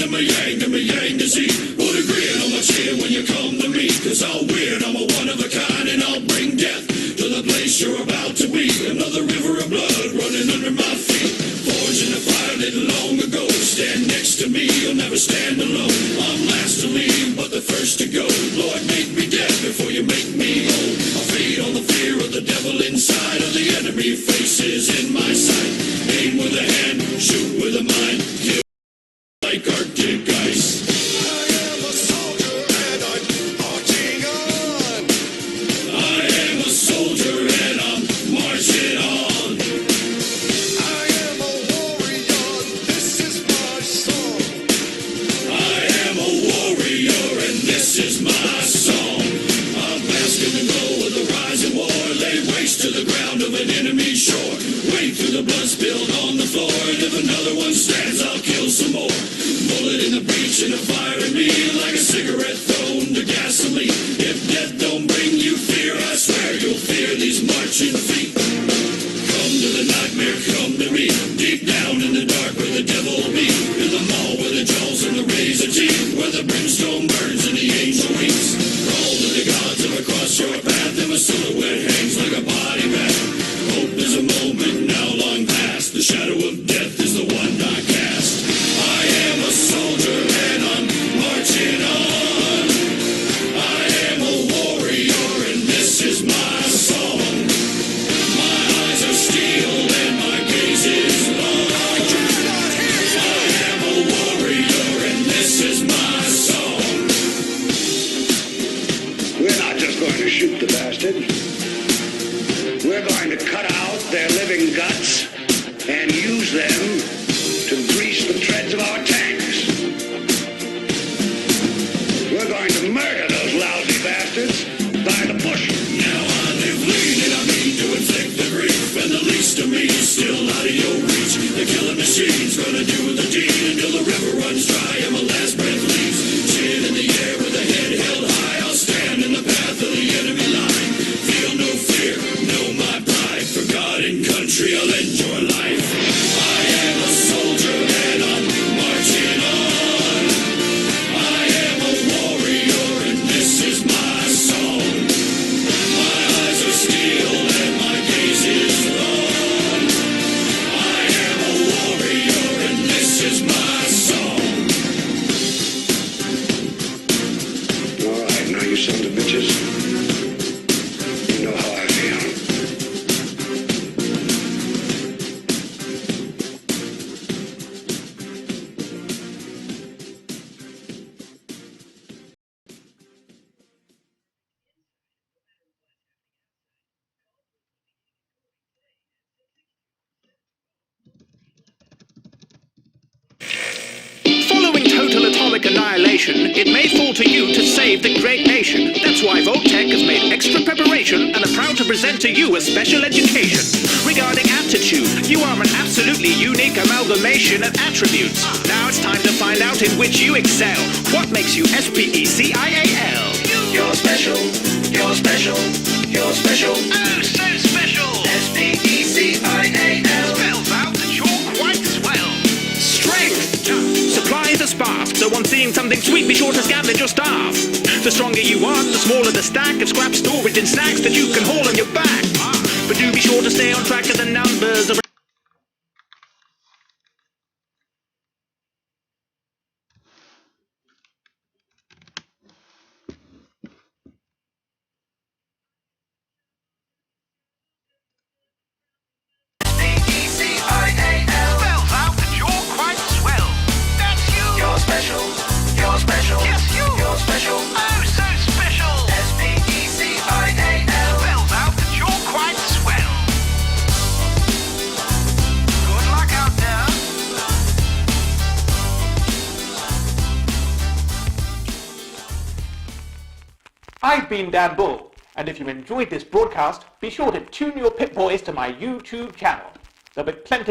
I'm a yang to see. Put a grin on my chin when you come to me. Cause I'll win, I'm a one of a kind, and I'll bring death to the place you're about to be. Another river of blood running under my feet. Forged in a fire lit long ago. Stand next to me, you'll never stand alone. I'm last to leave, but the first to go. Lord, make me dead before you make me old. I'll feed on the fear of the devil inside of the enemy faces in my sight. Aim with a hand, shoot with a mind, kill like Arctic ice. I am a soldier and I'm marching on. I am a soldier and I'm marching on. I am a warrior, this is my song. I am a warrior and this is my song. I'm basking in the glow of the rising war. Lay waste to the ground of an enemy shore. Wade through the blood spilled on the floor. And if another one stands, I'll kill some more. Bullet in the breach and a fire in me. Like a cigarette thrown to gasoline. If death don't bring you fear, I swear you'll fear these marching feet. Come to the nightmare, come to me. Deep down in the dark where the devil be. In the mall where the jaws and the razor teeth. Where the brimstone burns and the angel weeps. Crawl to the gods of across your path. And my silhouette hangs like a body bag. Hope is a moment now long past. The shadow of death is the one I cast. I am a soldier and I'm marching on. I am a warrior and this is my song. My eyes are steel and my gaze is long. I am a warrior and this is my song. We're not just going to shoot the bastard. We're going to cut out their living guts and use them to grease the treads of our tanks. We're going to murder those lousy bastards by the bushel. Now I live lean and I mean to inflict the grief. And the least of me is still out of your reach. The killing machine's gonna do the deed until the river runs dry and my last breath leaves. Chin in the air with a head held high. I'll stand in the path of the enemy line. Feel no fear, know my pride. For God and country I'll end your life. I am a soldier and I'm marching on. I am a warrior and this is my song. My eyes are steel and my gaze is long. I am a warrior and this is my song. All right, now you sons of bitches. You know how I feel. Following total atomic annihilation, it may fall to you to save the great nation. That's why Voltech has made extra preparation and are proud to present to you a special education. Regarding aptitude, you are an absolutely unique amalgamation of attributes. Now it's time to find out in which you excel. What makes you SPECIAL? You're special. You're special. You're special. Oh, so special! SPECIAL. Spells out that you're quite swell. Strength! Supply is sparse, so on seeing something sweet, be sure to scavenge your staff. The stronger you are, the smaller the stack of scrap storage and snacks that you can haul on your back. But do be sure to stay on track of the numbers are. Spells out that you're quite swell. That's you! You're special. You're special. Yes, you! You're special. Oh, so special! SPECIAL. Spells out that you're quite swell. Good luck out there. I've been Dan Bull, and if you enjoyed this broadcast, be sure to tune your Pip Boys to my YouTube channel. There'll be plenty.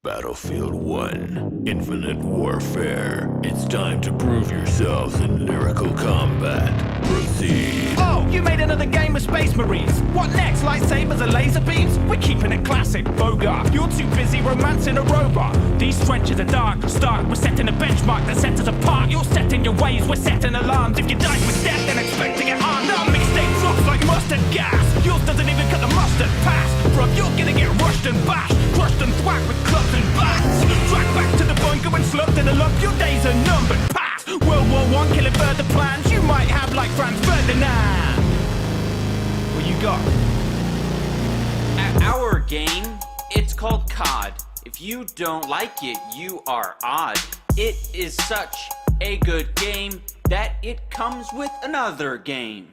Battlefield 1, Infinite Warfare. It's time to prove yourselves in lyrical combat. Proceed. Oh, you made another game of Space Marines. What next? Lightsabers and laser beams? We're keeping it classic, Bogart. You're too busy romancing a robot. These trenches are dark, stark. We're setting a benchmark that sets us apart. You're setting your ways, we're setting alarms. If you die with death, then expect to get harmed. Our mixtape drops like mustard gas. Yours doesn't even cut the mustard pass. Bro, you're gonna get rushed and bashed, crushed and thwacked with clubs and bats. Dragged back to the bunker and slumped in a lump. Your days are numbered past. World War I, killing further plans. You might have like Franz Ferdinand. What you got? Our game, it's called COD. If you don't like it, you are odd. It is such a good game that it comes with another game.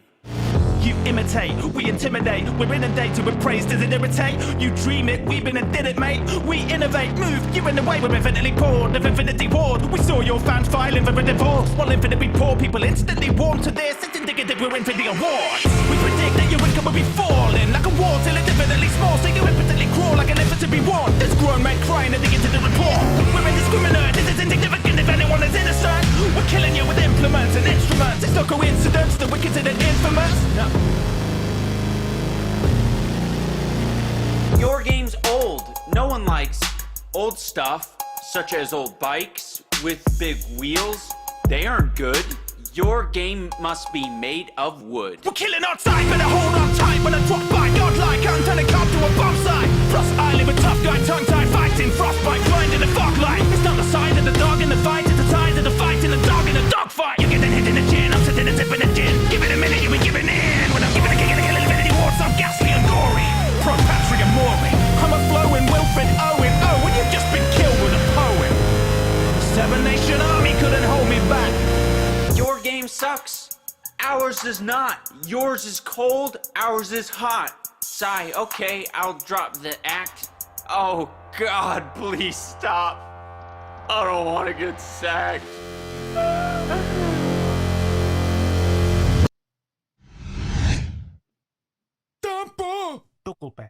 You imitate, we intimidate, we're inundated with praise, does it irritate? You dream it, we've been and did it, mate. We innovate, move, you in the way, we're infinitely bored of Infinity Ward. We saw your fans filing for a divorce, while infinitely poor people instantly warm to this. It's indicative we're in for the awards. We predict that your income will be falling like a wall till it's infinitely small, so you impotently crawl like an infant to be warned. There's grown men crying at the end of the report. We're indiscriminate, this is insignificant if anyone is innocent. We're killing you with implements and instruments. It's no coincidence that we're considered infamous. No. Your game's old. No one likes old stuff, such as old bikes with big wheels. They aren't good. Your game must be made of wood. We're killing outside, better hold on tight when I drop by godlike. I'm turning come to a bomb site. Plus, I live a tough guy, tongue-tied, fighting frostbite, blind in the fog light. It's not the side of the dog in the fight, it's the size of the fight in the dog in the dogfight. You're getting hit in the chin, I'm sitting and sipping a gin. Give it a minute, you be giving in. When I'm giving a kick and a kill, Infinity War, so ghastly and gory. Pro Patrick and Maury. I'm a flowing Wilfred Owen. Oh, and you've just been killed with a poem. The Seven Nation Army couldn't hold me back. Your game sucks. Ours is not. Yours is cold, ours is hot. Sigh, okay, I'll drop the act. Oh God, please stop. I don't want to get sacked. Tukulpe.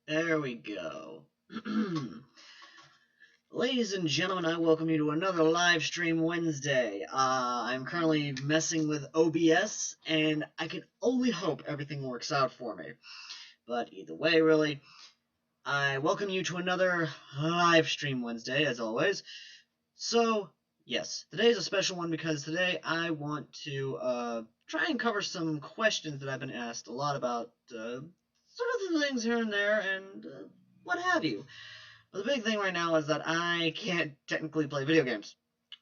There we go. Ladies and gentlemen, I welcome you to another live stream Wednesday. I'm currently messing with OBS, and I can only hope everything works out for me. But either way, really, I welcome you to another live stream Wednesday, as always. So, yes, today is a special one because today I want to try and cover some questions that I've been asked a lot about sort of the things here and there and what have you. But the big thing right now is that I can't technically play video games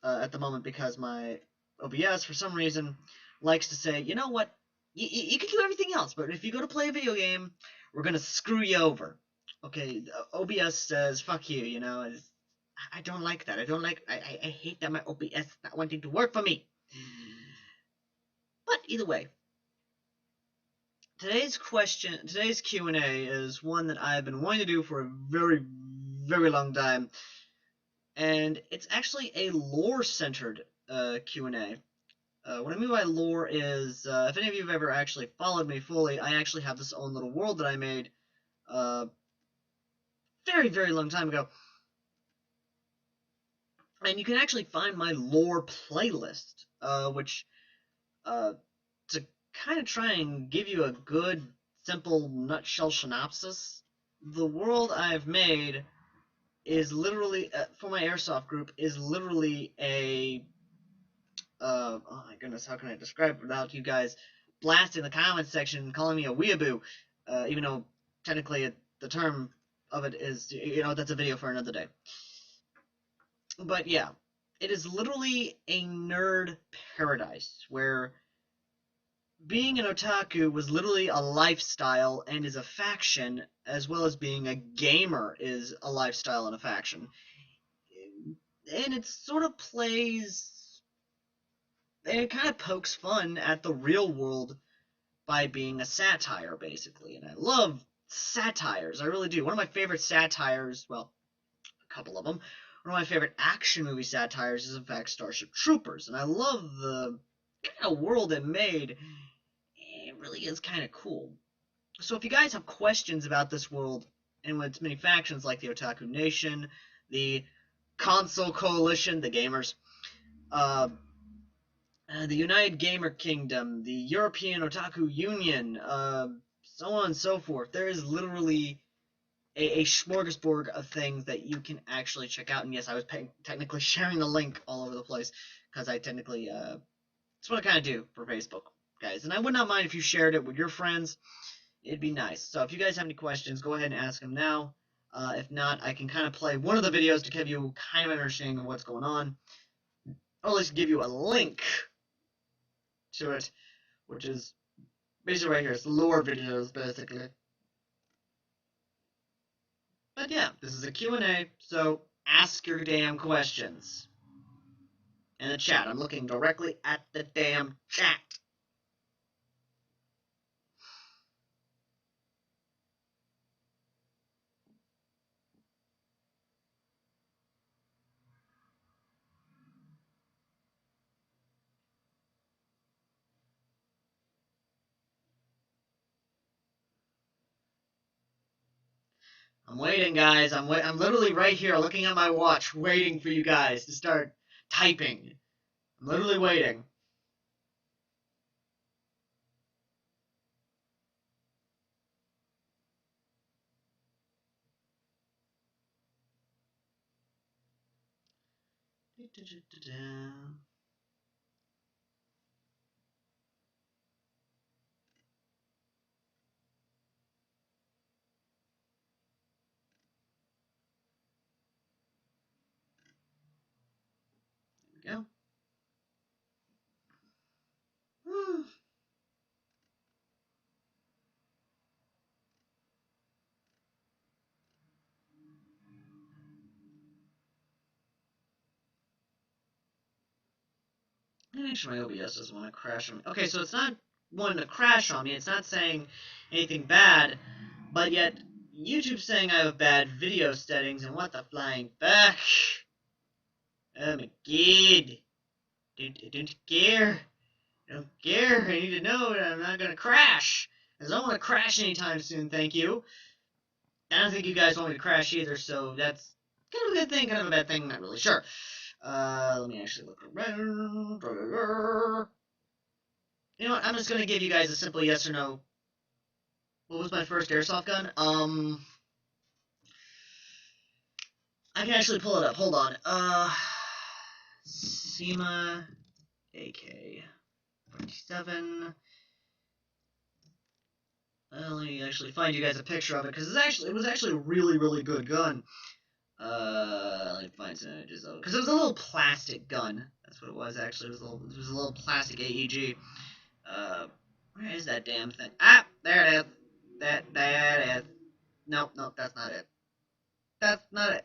at the moment because my OBS, for some reason, likes to say, you know what, you can do everything else, but if you go to play a video game, we're going to screw you over. Okay, OBS says, fuck you, you know, I don't like that. I hate that my OBS is not wanting to work for me. But either way, today's Q&A is one that I've been wanting to do for a very, very long time, and it's actually a lore-centered Q&A. What I mean by lore is, if any of you have ever actually followed me fully, I actually have this own little world that I made very, very long time ago. And you can actually find my lore playlist, which, to kind of try and give you a good, simple, nutshell synopsis, the world I've made is literally, for my airsoft group, is literally a, oh my goodness, how can I describe it without you guys blasting the comments section and calling me a weeaboo, even though technically the term of it is, you know, that's a video for another day. But yeah, it is literally a nerd paradise where being an otaku was literally a lifestyle and is a faction, as well as being a gamer is a lifestyle and a faction. And it sort of plays, and it kind of pokes fun at the real world by being a satire, basically. And I love satires, I really do. One of my favorite satires, well, a couple of them, one of my favorite action movie satires is, in fact, Starship Troopers. And I love the kind of world it made. It really is kind of cool. So if you guys have questions about this world and with its many factions like the Otaku Nation, the Console Coalition, the gamers, the United Gamer Kingdom, the European Otaku Union, so on and so forth, there is literally a smorgasbord of things that you can actually check out. And yes, I was technically sharing the link all over the place because I technically, that's what I kind of do for Facebook, guys. And I would not mind if you shared it with your friends. It'd be nice. So if you guys have any questions, go ahead and ask them now. If not, I can kind of play one of the videos to give you kind of an understanding of what's going on, or at least give you a link to it, which is basically right here. It's lore videos, basically. But yeah, this is a Q&A, so ask your damn questions. In the chat. I'm looking directly at the damn chat. I'm waiting, guys. I'm literally right here looking at my watch, waiting for you guys to start typing. I'm literally waiting. There we go. Make sure my OBS doesn't want to crash on me. Okay, so it's not wanting to crash on me. It's not saying anything bad, but yet YouTube's saying I have bad video settings, and what the flying fuck? Oh my god. I don't care. I don't care. I need to know that I'm not gonna crash. Because I don't want to crash anytime soon, thank you. I don't think you guys want me to crash either, so that's kind of a good thing, kind of a bad thing, not really sure. Let me actually look around. You know what, I'm just gonna give you guys a simple yes or no. What was my first airsoft gun? I can actually pull it up, hold on. SEMA AK-47. Let me actually find you guys a picture of it, because it was actually a really, really good gun. Let me find some images of it, because it was a little plastic gun. That's what it was, actually. It was a little plastic AEG. Where is that damn thing? Ah, there it is. That is. Nope, that's not it. That's not it.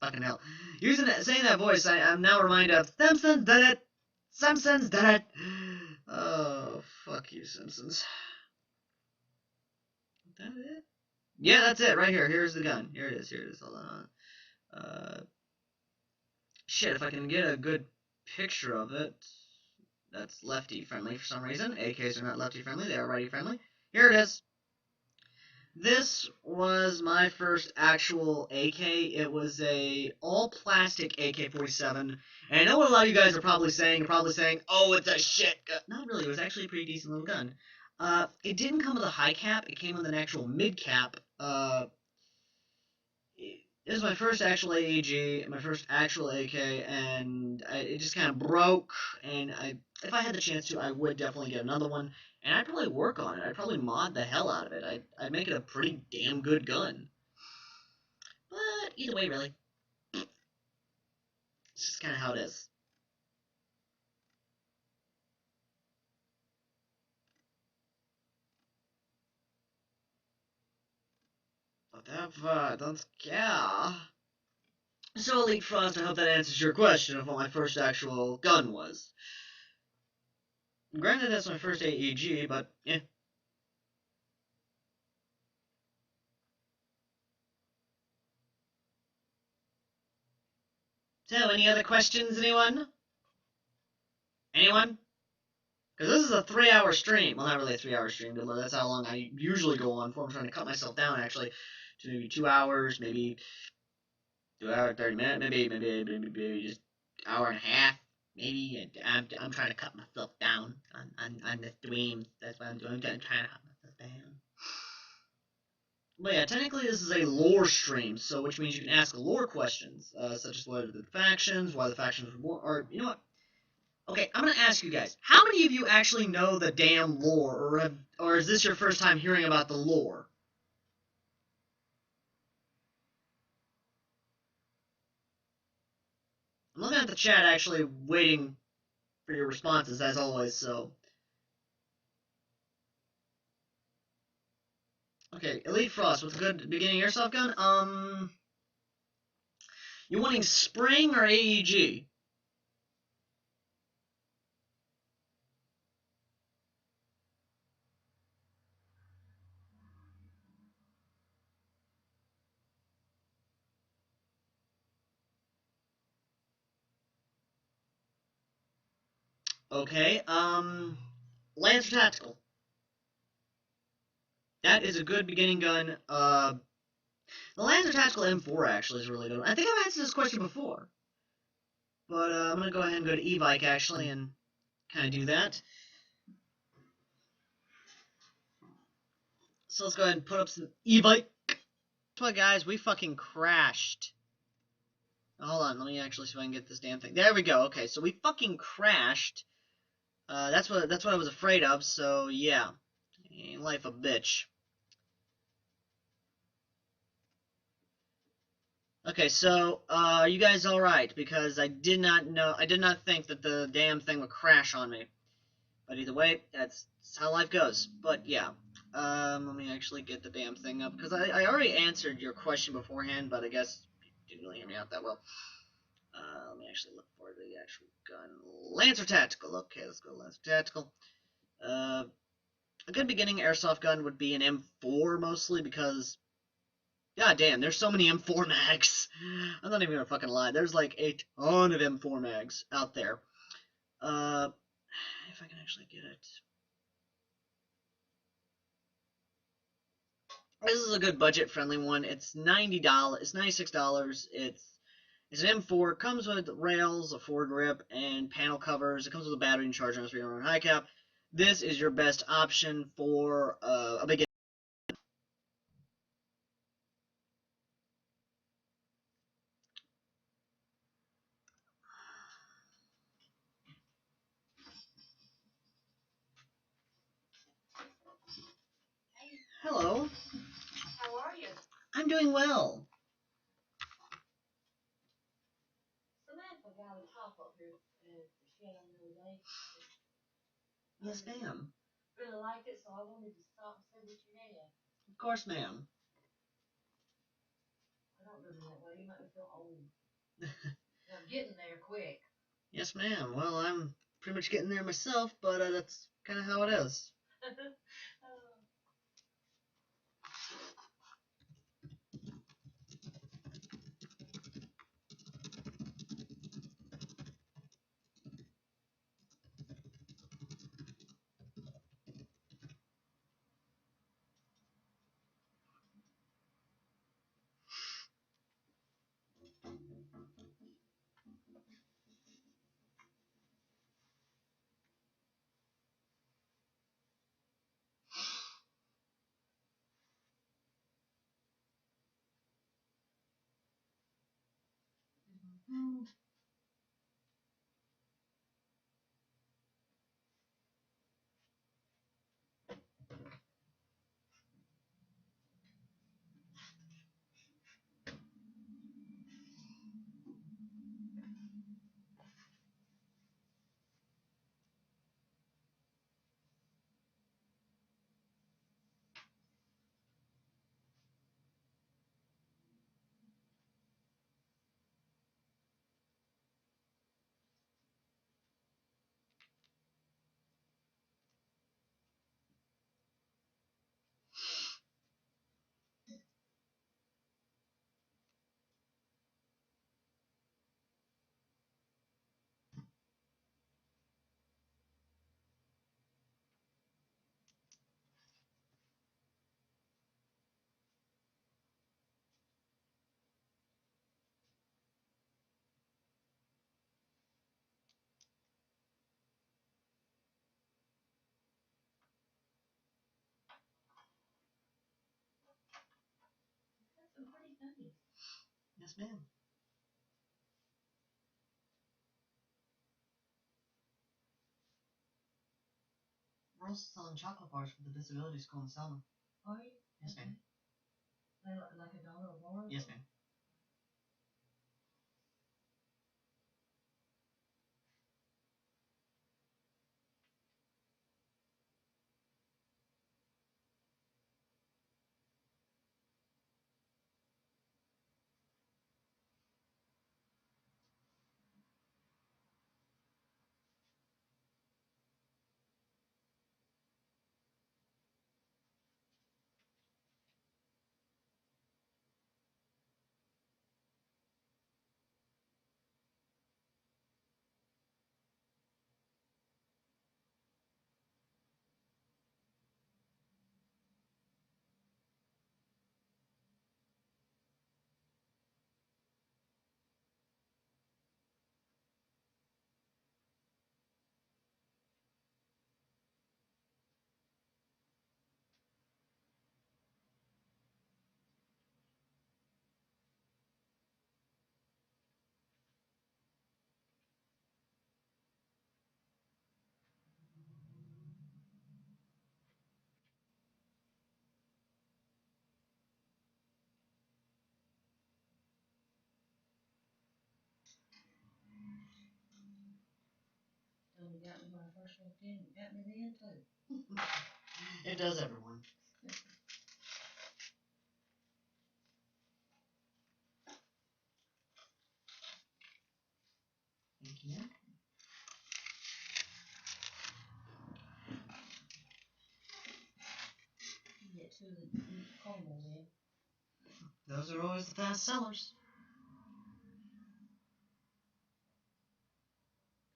Fucking hell. Saying that voice, I'm now reminded of Simpsons did it! Simpsons did it! Oh, fuck you, Simpsons. Is that it? Yeah, that's it, right here. Here's the gun. Here it is. Hold on. Shit, if I can get a good picture of it. That's lefty friendly for some reason. AKs are not lefty friendly, they are righty friendly. Here it is. This was my first actual AK. It was a all plastic AK-47. And I know what a lot of you guys are probably saying. Oh, it's a shit gun. Not really, it was actually a pretty decent little gun. It didn't come with a high cap, it came with an actual mid cap. It was my first actual AEG, my first actual AK, and it just kind of broke, and if I had the chance to, I would definitely get another one, and I'd probably work on it. I'd probably mod the hell out of it. I'd make it a pretty damn good gun. But either way, really. It's just kind of how it is. Whatever, don't care. So, Elite Frost, I hope that answers your question of what my first actual gun was. Granted, that's my first AEG, but yeah. So, any other questions, anyone? Anyone? Because this is a 3-hour stream. Well, not really a 3-hour stream, but that's how long I usually go on for. I'm trying to cut myself down, actually, to maybe 2 hours, maybe 2 hours, 30 minutes, maybe just hour and a half, maybe. And I'm trying to cut myself down on the stream. That's what I'm doing. I'm trying to cut myself down. But yeah, technically this is a lore stream, so which means you can ask lore questions, such as what are the factions, why the factions were born, or, you know what? Okay, I'm gonna ask you guys, how many of you actually know the damn lore, or is this your first time hearing about the lore? I'm looking at the chat, actually waiting for your responses, as always, so... Okay, Elite Frost, what's a good beginning airsoft gun? You wanting spring or AEG? Okay, Lancer Tactical. That is a good beginning gun. The Lancer Tactical M4 actually is really good. I think I've answered this question before. But I'm going to go ahead and go to e-bike actually and kind of do that. So let's go ahead and put up some e-bike. What, guys, we fucking crashed. Hold on, let me actually see if I can get this damn thing. There we go. Okay, so we fucking crashed. That's what I was afraid of. So yeah, ain't life a bitch. Okay, so are you guys all right? Because I did not think that the damn thing would crash on me. But either way, that's how life goes. But yeah, let me actually get the damn thing up because I already answered your question beforehand, but I guess you didn't really hear me out that well. Let me actually look for the actual gun. Lancer Tactical. Okay, let's go Lancer Tactical. A good beginning airsoft gun would be an M4 mostly because, god damn, there's so many M4 mags. I'm not even gonna fucking lie. There's like a ton of M4 mags out there. If I can actually get it. This is a good budget-friendly one. It's $90. It's $96. It's an M4. It comes with rails, a foregrip, and panel covers. It comes with a battery and charger and a 300 high cap. This is your best option for a beginner. Hello. How are you? I'm doing well. Samantha got a top up here for shed on the other day. Yes, ma'am. Really liked it, so I wanted to stop and see what you had. Of course, ma'am. I don't do it that way. You make me feel old. I'm getting there quick. Yes, ma'am. Well, I'm pretty much getting there myself, but that's kind of how it is. That's some pretty things. Yes, ma'am. We're also selling chocolate bars for the disability school in Selma. Are you? Yes, ma'am. They like $1 a bar? Yes, ma'am. Done got me when I first walked in. You got me then too. It does, everyone. Thank you. You get two of the caramel in. Those are always the fast sellers.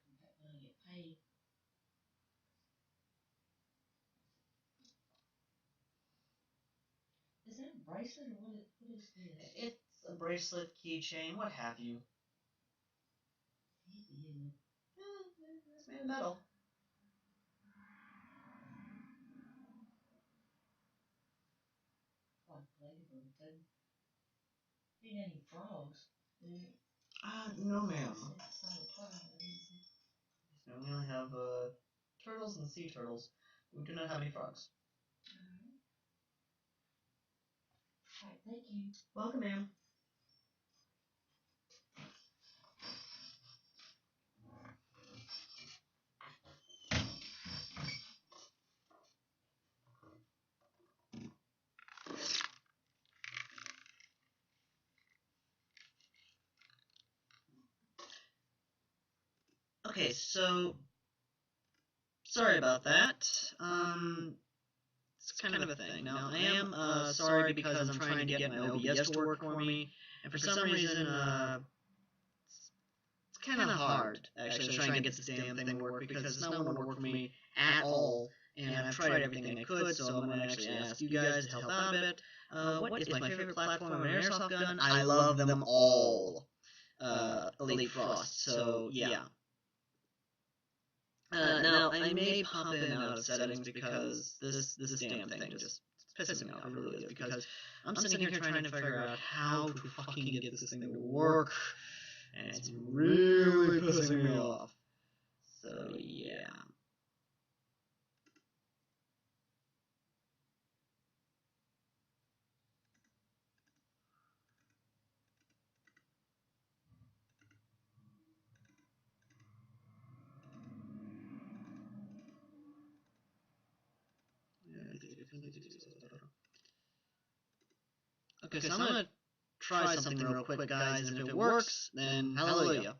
Come back when I get paid. Is bracelet or what is this? It's a bracelet, keychain, what have you. Ew. It's made of metal. Like ladybird. Ain't any frogs. No, ma'am. It's not a frog. No, we only have turtles and sea turtles. We do not have any frogs. Alright, thank you. Welcome, ma'am. Okay, so sorry about that. It's kind of a thing. Now, I am sorry because I'm trying to get my OBS to work for me, and for some reason, it's kind of hard actually trying to get this damn thing to work because it's not going to work for me at all. And I've tried everything I could, so I'm going to actually ask you guys to help out a bit. What is my favorite platform of an airsoft gun? I love them all. Elite Frost. So yeah. Now, I may pop in and out of settings because this damn thing just pissing me off, it really is, because I'm sitting here trying to figure out how to fucking get this thing to work, and it's really pissing me off. So, yeah. Okay, so I'm gonna try something real quick, guys, and if it works, then hallelujah.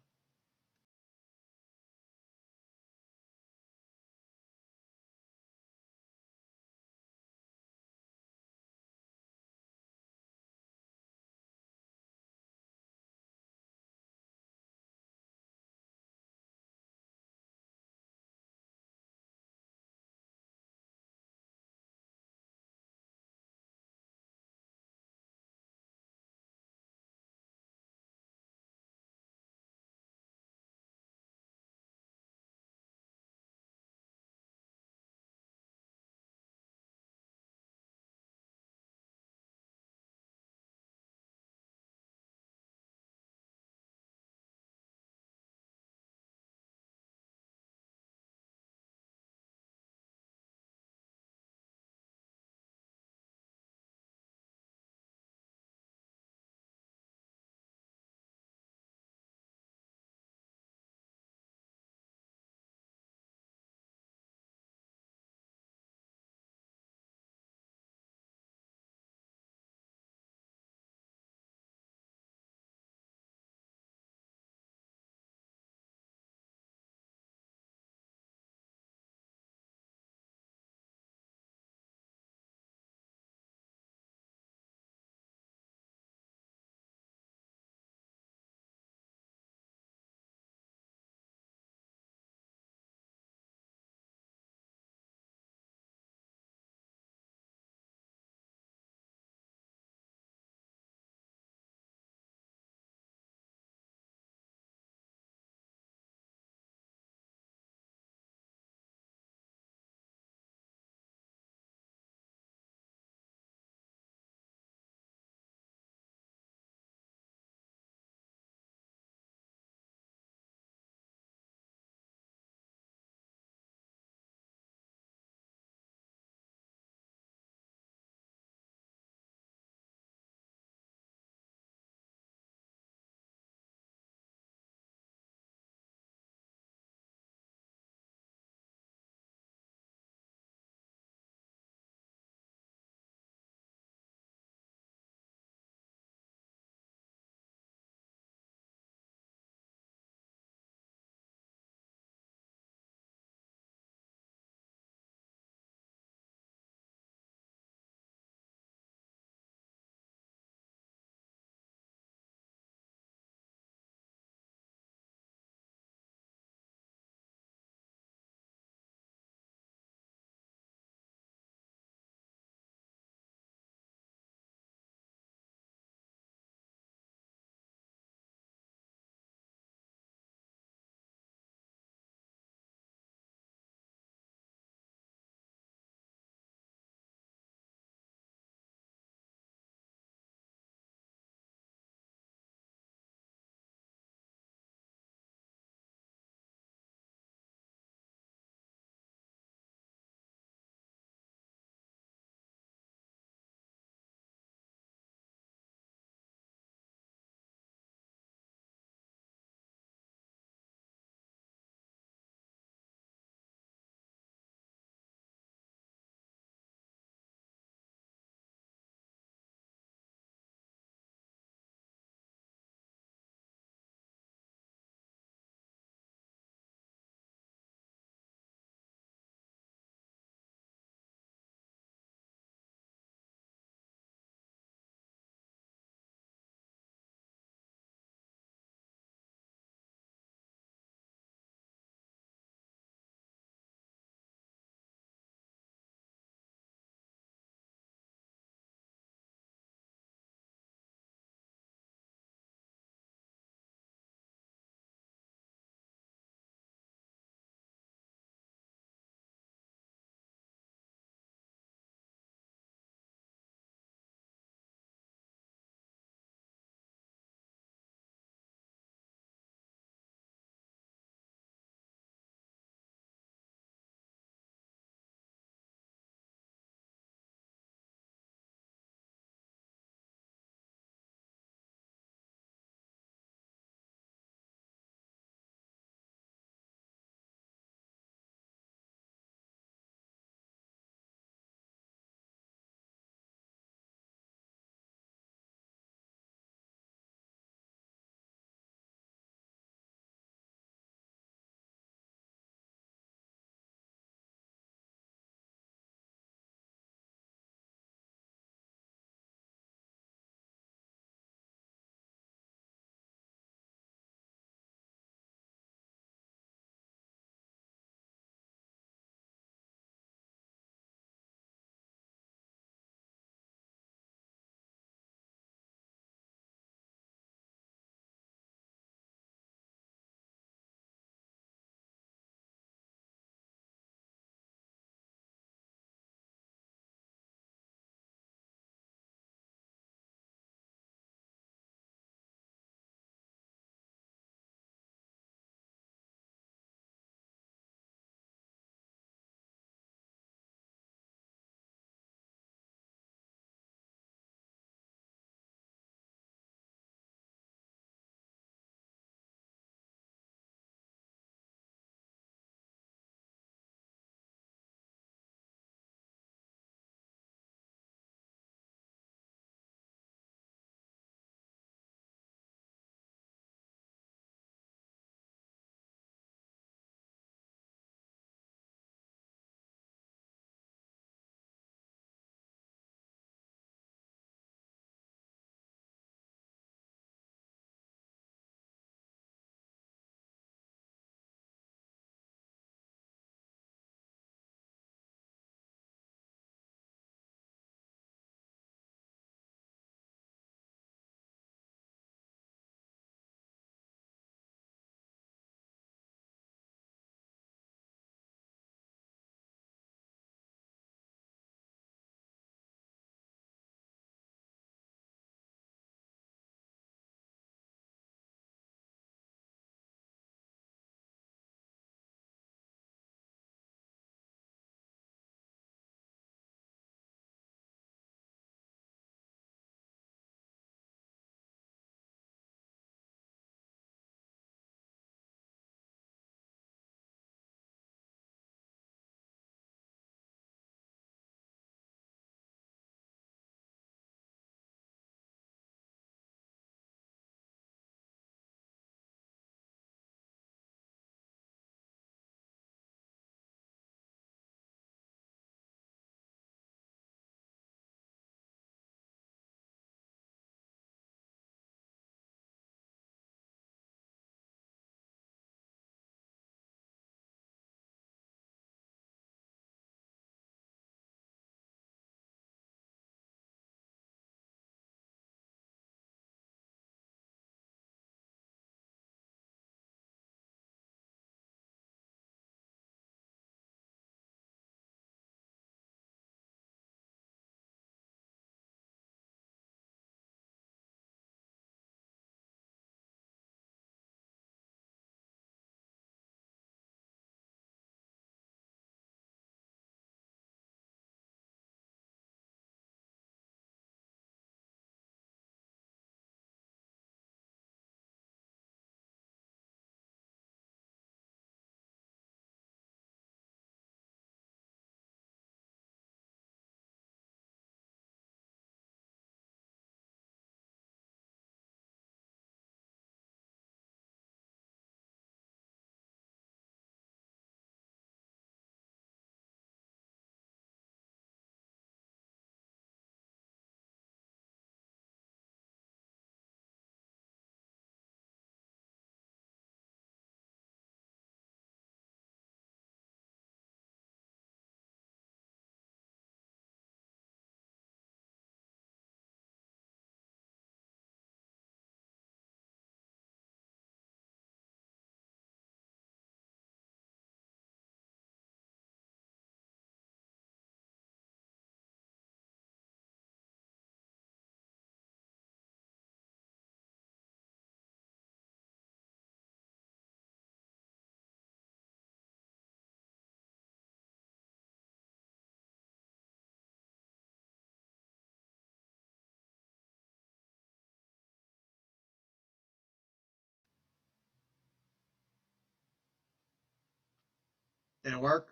Did it work?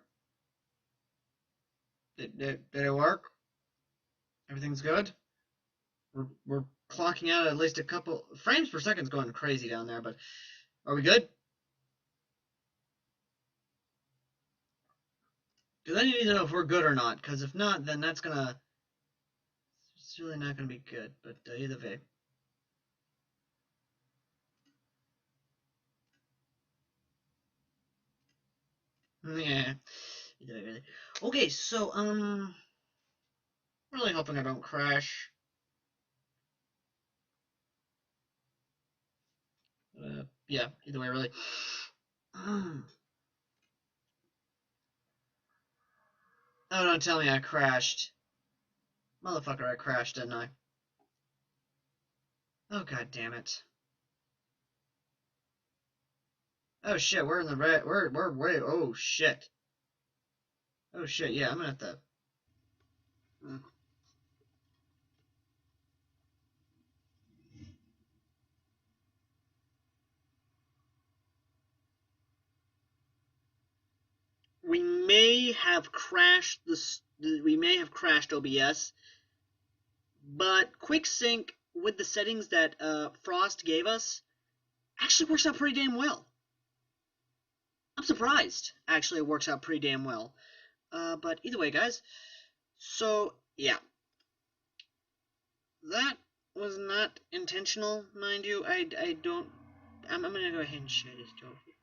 Did it work? Everything's good? We're clocking out at least a couple frames per second's going crazy down there, but are we good? Because I need to know if we're good or not, because if not, then it's really not gonna be good, but either way. Yeah. Either way, really. Okay, so, really hoping I don't crash. Yeah, either way, really. Oh, don't tell me I crashed. Motherfucker, I crashed, didn't I? Oh, god damn it. Oh shit, we're in the red. We're way. Oh shit. Oh shit, yeah, I'm gonna have to. We may have crashed we may have crashed OBS, but QuickSync with the settings that Frost gave us actually works out pretty damn well. I'm surprised. Actually, it works out pretty damn well. But either way, guys. So yeah, that was not intentional, mind you. I don't. I'm gonna go ahead and share this joke with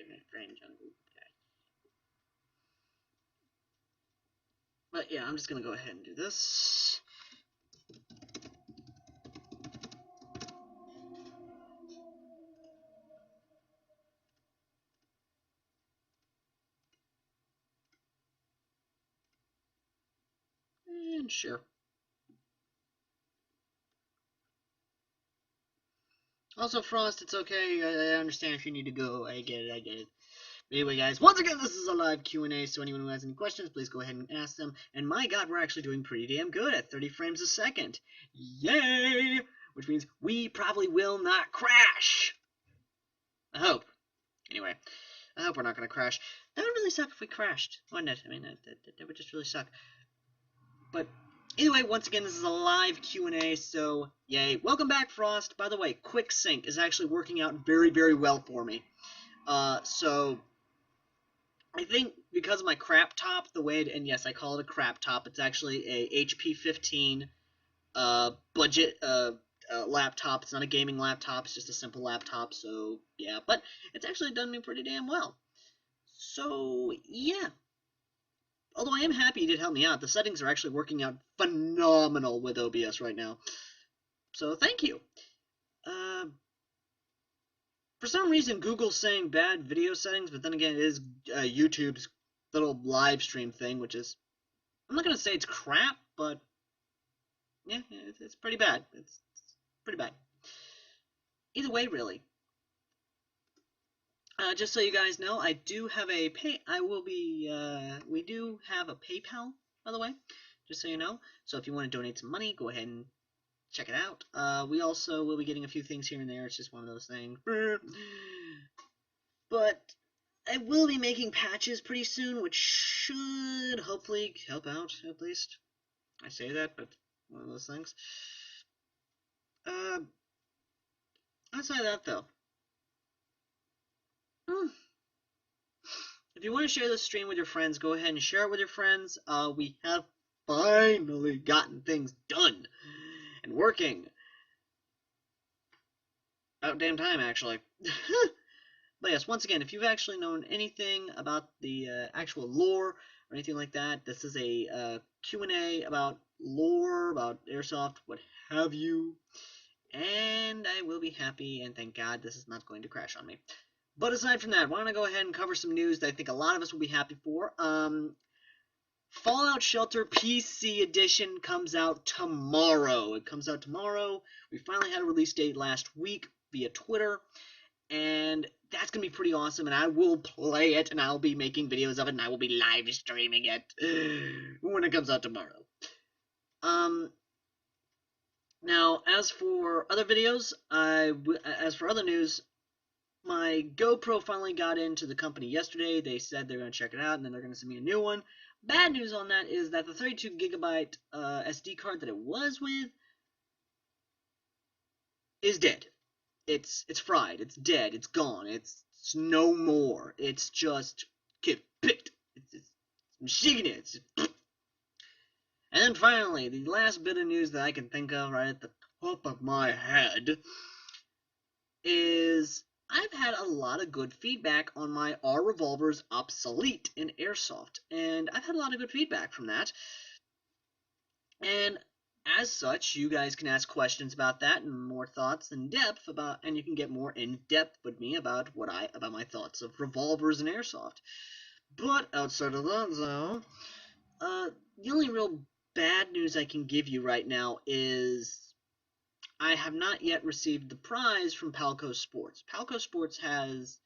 my friends on Google. But yeah, I'm just gonna go ahead and do this. And sure. Also, Frost, it's okay. I understand if you need to go. I get it. But anyway, guys, once again, this is a live Q&A, so anyone who has any questions, please go ahead and ask them. And my god, we're actually doing pretty damn good at 30 frames a second. Yay! Which means we probably will not crash. I hope. Anyway, I hope we're not going to crash. That would really suck if we crashed, wouldn't it? I mean, that would just really suck. But anyway, once again, this is a live Q&A, so yay. Welcome back, Frost. By the way, QuickSync is actually working out very, very well for me. So I think because of my crap top, and yes, I call it a crap top, it's actually a HP 15 budget laptop. It's not a gaming laptop, it's just a simple laptop, so yeah, but it's actually done me pretty damn well. So yeah. Although I am happy you did help me out. The settings are actually working out phenomenal with OBS right now. So thank you. For some reason, Google's saying bad video settings, but then again, it is YouTube's little live stream thing, which is, I'm not going to say it's crap, but yeah, it's pretty bad. It's pretty bad. Either way, really. Just so you guys know, I do have a we do have a PayPal, by the way, just so you know. So if you want to donate some money, go ahead and check it out. We also will be getting a few things here and there. It's just one of those things. But I will be making patches pretty soon, which should hopefully help out, at least. I say that, but one of those things. Outside of that, though. If you want to share this stream with your friends, go ahead and share it with your friends. We have finally gotten things done and working. About damn time, actually. But yes, once again, if you've actually known anything about the actual lore or anything like that, this is a Q&A about lore, about Airsoft, what have you. And I will be happy, and thank God this is not going to crash on me. But aside from that, why don't I go ahead and cover some news that I think a lot of us will be happy for. Fallout Shelter PC Edition comes out tomorrow. It comes out tomorrow. We finally had a release date last week via Twitter, and that's going to be pretty awesome, and I will play it, and I'll be making videos of it, and I will be live streaming it when it comes out tomorrow. Now, as for other videos, as for other news, My GoPro finally got into the company yesterday. They said they're going to check it out, and then they're going to send me a new one. Bad news on that is that the 32 gigabyte SD card that it was with is dead. It's fried. It's dead. It's gone. It's no more. It's just get picked. It's machine it. And then finally, the last bit of news that I can think of right at the top of my head is I've had a lot of good feedback on my R revolvers obsolete in Airsoft, and I've had a lot of good feedback from that. And as such, you guys can ask questions about that and more thoughts in depth about, and you can get more in depth with me about about my thoughts of revolvers and Airsoft. But outside of that, though, the only real bad news I can give you right now is I have not yet received the prize from Palco Sports. Palco Sports has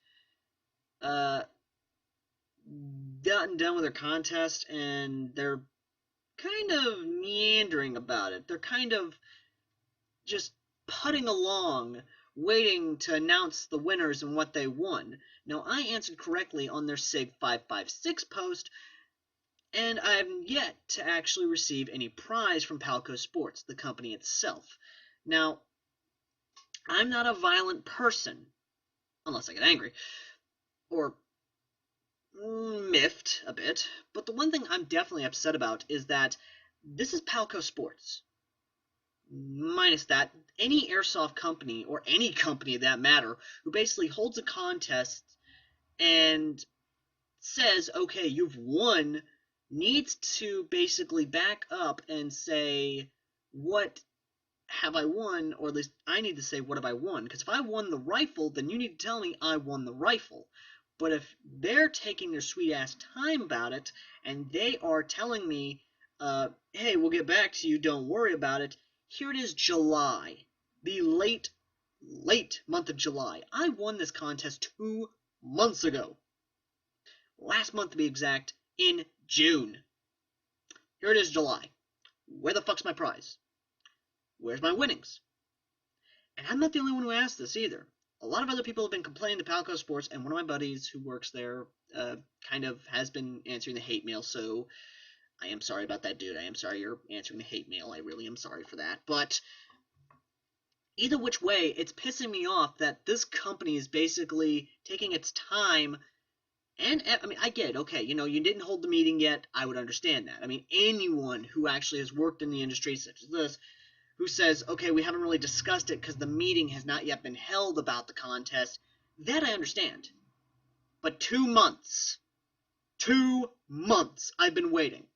gotten done with their contest, and they're kind of meandering about it. They're kind of just putting along, waiting to announce the winners and what they won. Now, I answered correctly on their SIG 556 post, and I have yet to actually receive any prize from Palco Sports, the company itself. Now, I'm not a violent person, unless I get angry, or miffed a bit, but the one thing I'm definitely upset about is that this is Palco Sports. Minus that, any airsoft company, or any company that matter, who basically holds a contest and says, okay, you've won, needs to basically back up and say, what have I won, or at least I need to say, what have I won? Because if I won the rifle, then you need to tell me I won the rifle. But if they're taking their sweet-ass time about it, and they are telling me, hey, we'll get back to you, don't worry about it, here it is July, the late month of July. I won this contest 2 months ago. Last month, to be exact, in June. Here it is July. Where the fuck's my prize? Where's my winnings? And I'm not the only one who asked this either. A lot of other people have been complaining to Palco Sports, and one of my buddies who works there kind of has been answering the hate mail, so I am sorry about that, dude. I am sorry you're answering the hate mail. I really am sorry for that. But either which way, it's pissing me off that this company is basically taking its time. And, I mean, I get it. Okay, you know, you didn't hold the meeting yet. I would understand that. I mean, anyone who actually has worked in the industry such as this, who says, okay, we haven't really discussed it because the meeting has not yet been held about the contest, that I understand. But 2 months. 2 months I've been waiting.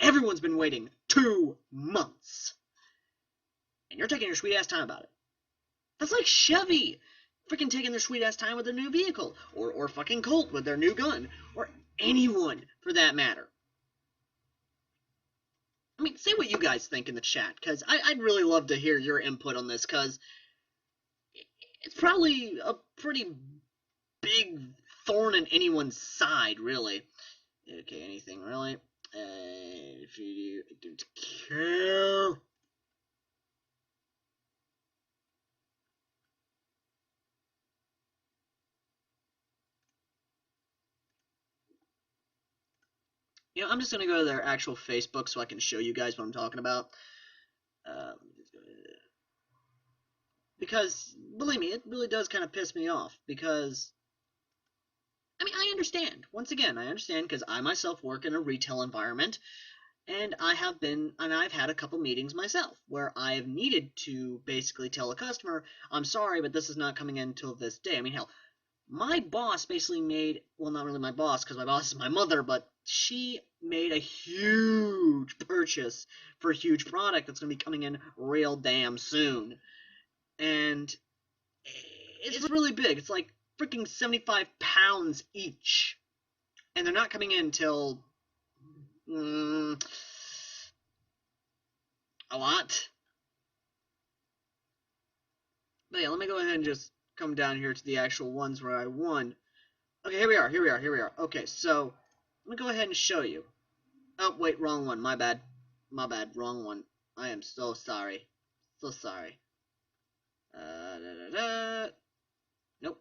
Everyone's been waiting 2 months. And you're taking your sweet-ass time about it. That's like Chevy freaking taking their sweet-ass time with their new vehicle. Or fucking Colt with their new gun. Or anyone, for that matter. I mean, say what you guys think in the chat, because I'd really love to hear your input on this, because it's probably a pretty big thorn in anyone's side, really. Okay, anything, really? If you don't care. You know, I'm just going to go to their actual Facebook so I can show you guys what I'm talking about. Because, believe me, it really does kind of piss me off. Because, I mean, I understand. Once again, I understand because I myself work in a retail environment. And I've had a couple meetings myself where I've needed to basically tell a customer, I'm sorry, but this is not coming in until this day. I mean, hell, my boss basically made, well, not really my boss, because my boss is my mother, but she made a huge purchase for a huge product that's going to be coming in real damn soon. And it's really big. It's like freaking 75 pounds each. And they're not coming in until a lot. But yeah, let me go ahead and just come down here to the actual ones where I won. Okay, here we are. Okay, so let me go ahead and show you. Oh, wait, wrong one. My bad, wrong one. I am so sorry. So sorry. Nope.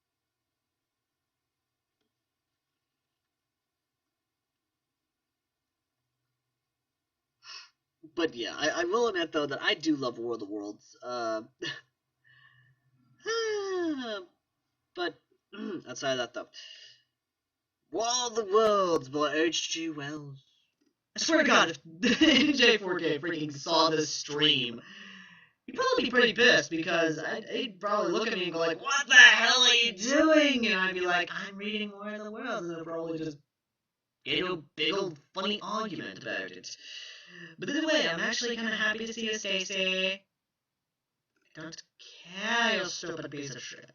But yeah, I will admit though that I do love War of the Worlds. But outside of that though, War of the Worlds by H.G. Wells. I swear to God, if J4K freaking saw this stream, he'd probably be pretty pissed because he'd probably look at me and go like, "What the hell are you doing?" And I'd be like, "I'm reading War of the Worlds," and they'd probably just get into a big old funny argument about it. But either way, I'm actually kind of happy to see you, Stacy. I don't care, you stupid piece of shit.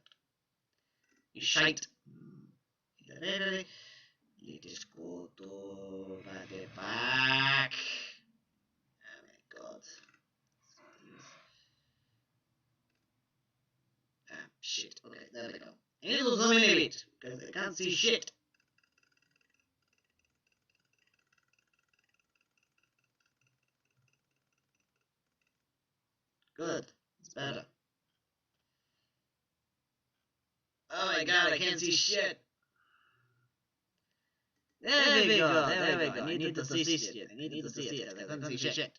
You shite. Let us go to the back. Oh my god. Ah, shit. Okay, there we go. I need to zoom in a bit, because I can't see shit. Good. It's better. Oh my god, I can't see shit. There we go, there we go. I needed to see shit. I needed to see it, because I couldn't see shit.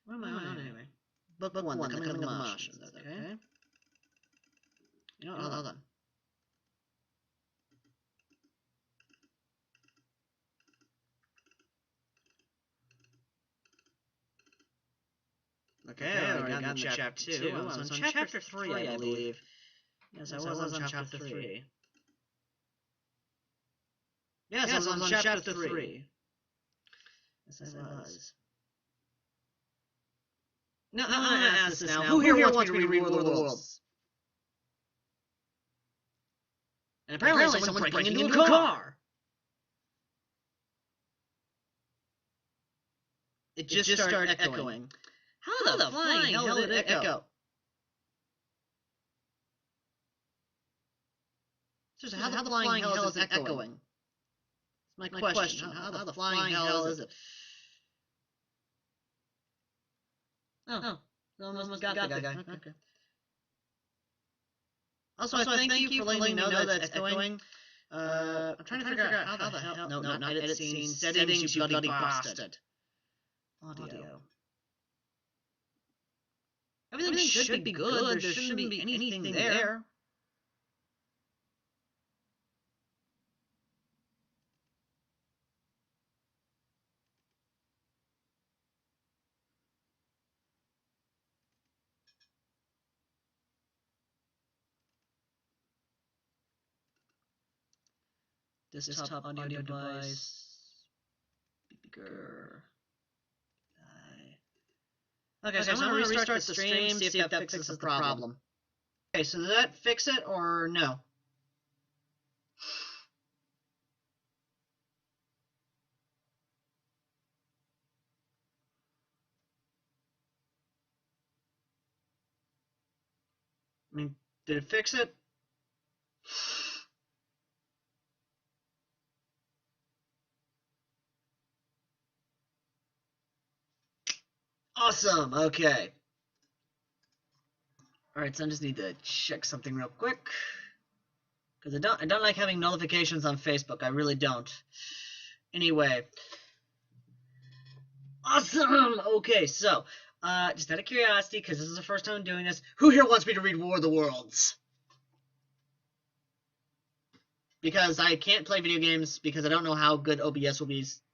Where am I on anyway? Book 1, The Coming of the Martians, okay? You know, hold on. Okay, I already got into chapter 2. I was on chapter 3, I believe. Yes, I was on chapter 3. Yes, I was on chapter 3. Yes, I was. No, I'm gonna ask this now. Who here wants me to read War of the Worlds? And apparently someone's breaking into a car! It just started echoing. How the flying hell did it echo? Seriously, how the flying hell is it echoing? That's my question. How the flying hell is it? Oh, almost got the guy. Okay. Also, thank you for letting me know that it's echoing. I'm trying to figure out how the hell... No, not edit scene. Settings, you bloody bastard. Audio. Everything should be good. There shouldn't be anything there. Desktop audio device. Bigger. Okay, so I'm gonna restart the stream, see if that fixes the problem. Okay, so did that fix it or no? I mean, did it fix it? Awesome, okay. Alright, so I just need to check something real quick. Because I don't like having notifications on Facebook, I really don't. Anyway. Awesome! Okay, so, just out of curiosity, because this is the first time I'm doing this, who here wants me to read War of the Worlds? Because I can't play video games, because I don't know how good OBS will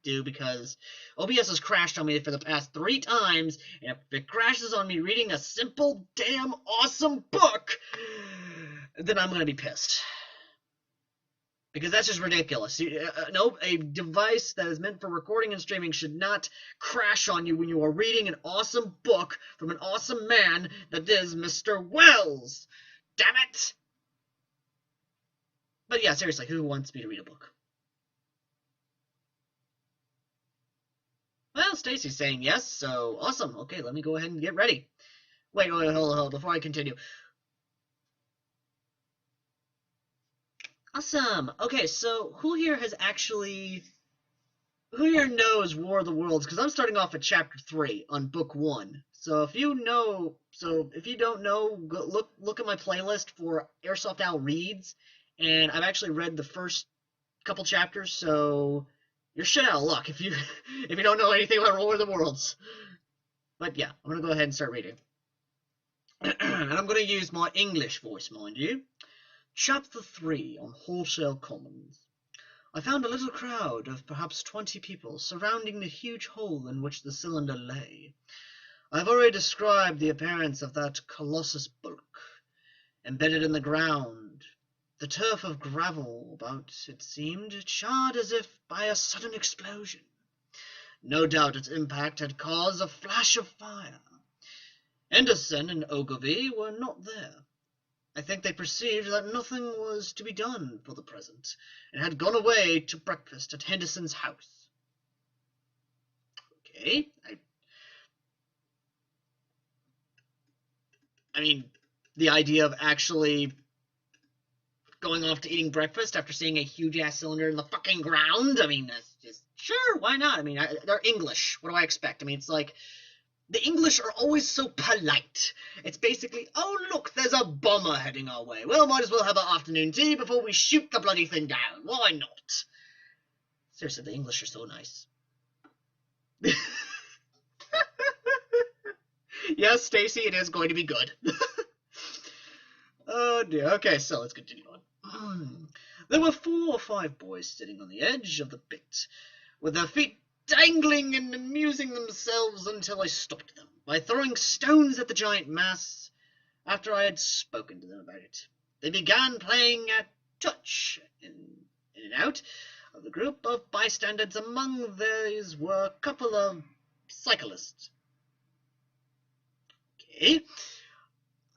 do, because OBS has crashed on me for the past 3 times, and if it crashes on me reading a simple, damn awesome book, then I'm gonna be pissed. Because that's just ridiculous. No, a device that is meant for recording and streaming should not crash on you when you are reading an awesome book from an awesome man that is Mr. Wells. Damn it! But yeah, seriously, who wants me to read a book? Well, Stacy's saying yes, so awesome. Okay, let me go ahead and get ready. Wait, hold, before I continue. Awesome. Okay, so who here knows War of the Worlds? Because I'm starting off at chapter 3 on book 1. So if you don't know, go look at my playlist for Airsoft Al Reads, and I've actually read the first couple chapters, so you're shit out of luck if you don't know anything about War of the Worlds. But yeah, I'm gonna go ahead and start reading. And I'm gonna use my English voice, mind you. Chapter 3 on Wholesale Commons. I found a little crowd of perhaps 20 people surrounding the huge hole in which the cylinder lay. I have already described the appearance of that colossus bulk, embedded in the ground, the turf of gravel about it seemed charred as if by a sudden explosion. No doubt its impact had caused a flash of fire. Henderson and Ogilvy were not there. I think they perceived that nothing was to be done for the present, and had gone away to breakfast at Henderson's house. Okay, I mean, the idea of actually going off to eating breakfast after seeing a huge-ass cylinder in the fucking ground, I mean, that's just, sure, why not? I mean, they're English. What do I expect? I mean, it's like, the English are always so polite. It's basically, oh, look, there's a bomber heading our way. Well, might as well have our afternoon tea before we shoot the bloody thing down. Why not? Seriously, the English are so nice. Yes, Stacy, it is going to be good. Oh, dear. Okay, so let's continue on. There were 4 or 5 boys sitting on the edge of the pit, with their feet dangling and amusing themselves until I stopped them by throwing stones at the giant mass after I had spoken to them about it. They began playing at touch in and out of the group of bystanders. Among these were a couple of cyclists. Okay.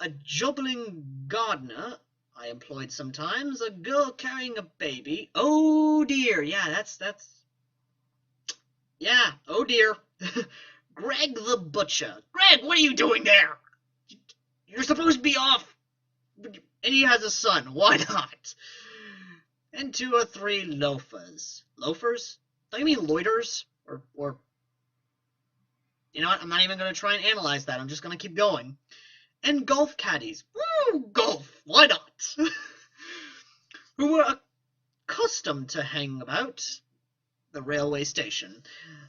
A jobbling gardener I employed sometimes, a girl carrying a baby. Oh dear, yeah, that's yeah, oh dear. Greg the butcher. Greg, what are you doing there? You're supposed to be off. And he has a son. Why not? And 2 or 3 loafers. Loafers? Don't you mean loiters? Or you know what? I'm not even going to try and analyze that. I'm just going to keep going. And golf caddies. Woo! Golf. Why not? Who were accustomed to hang about the railway station.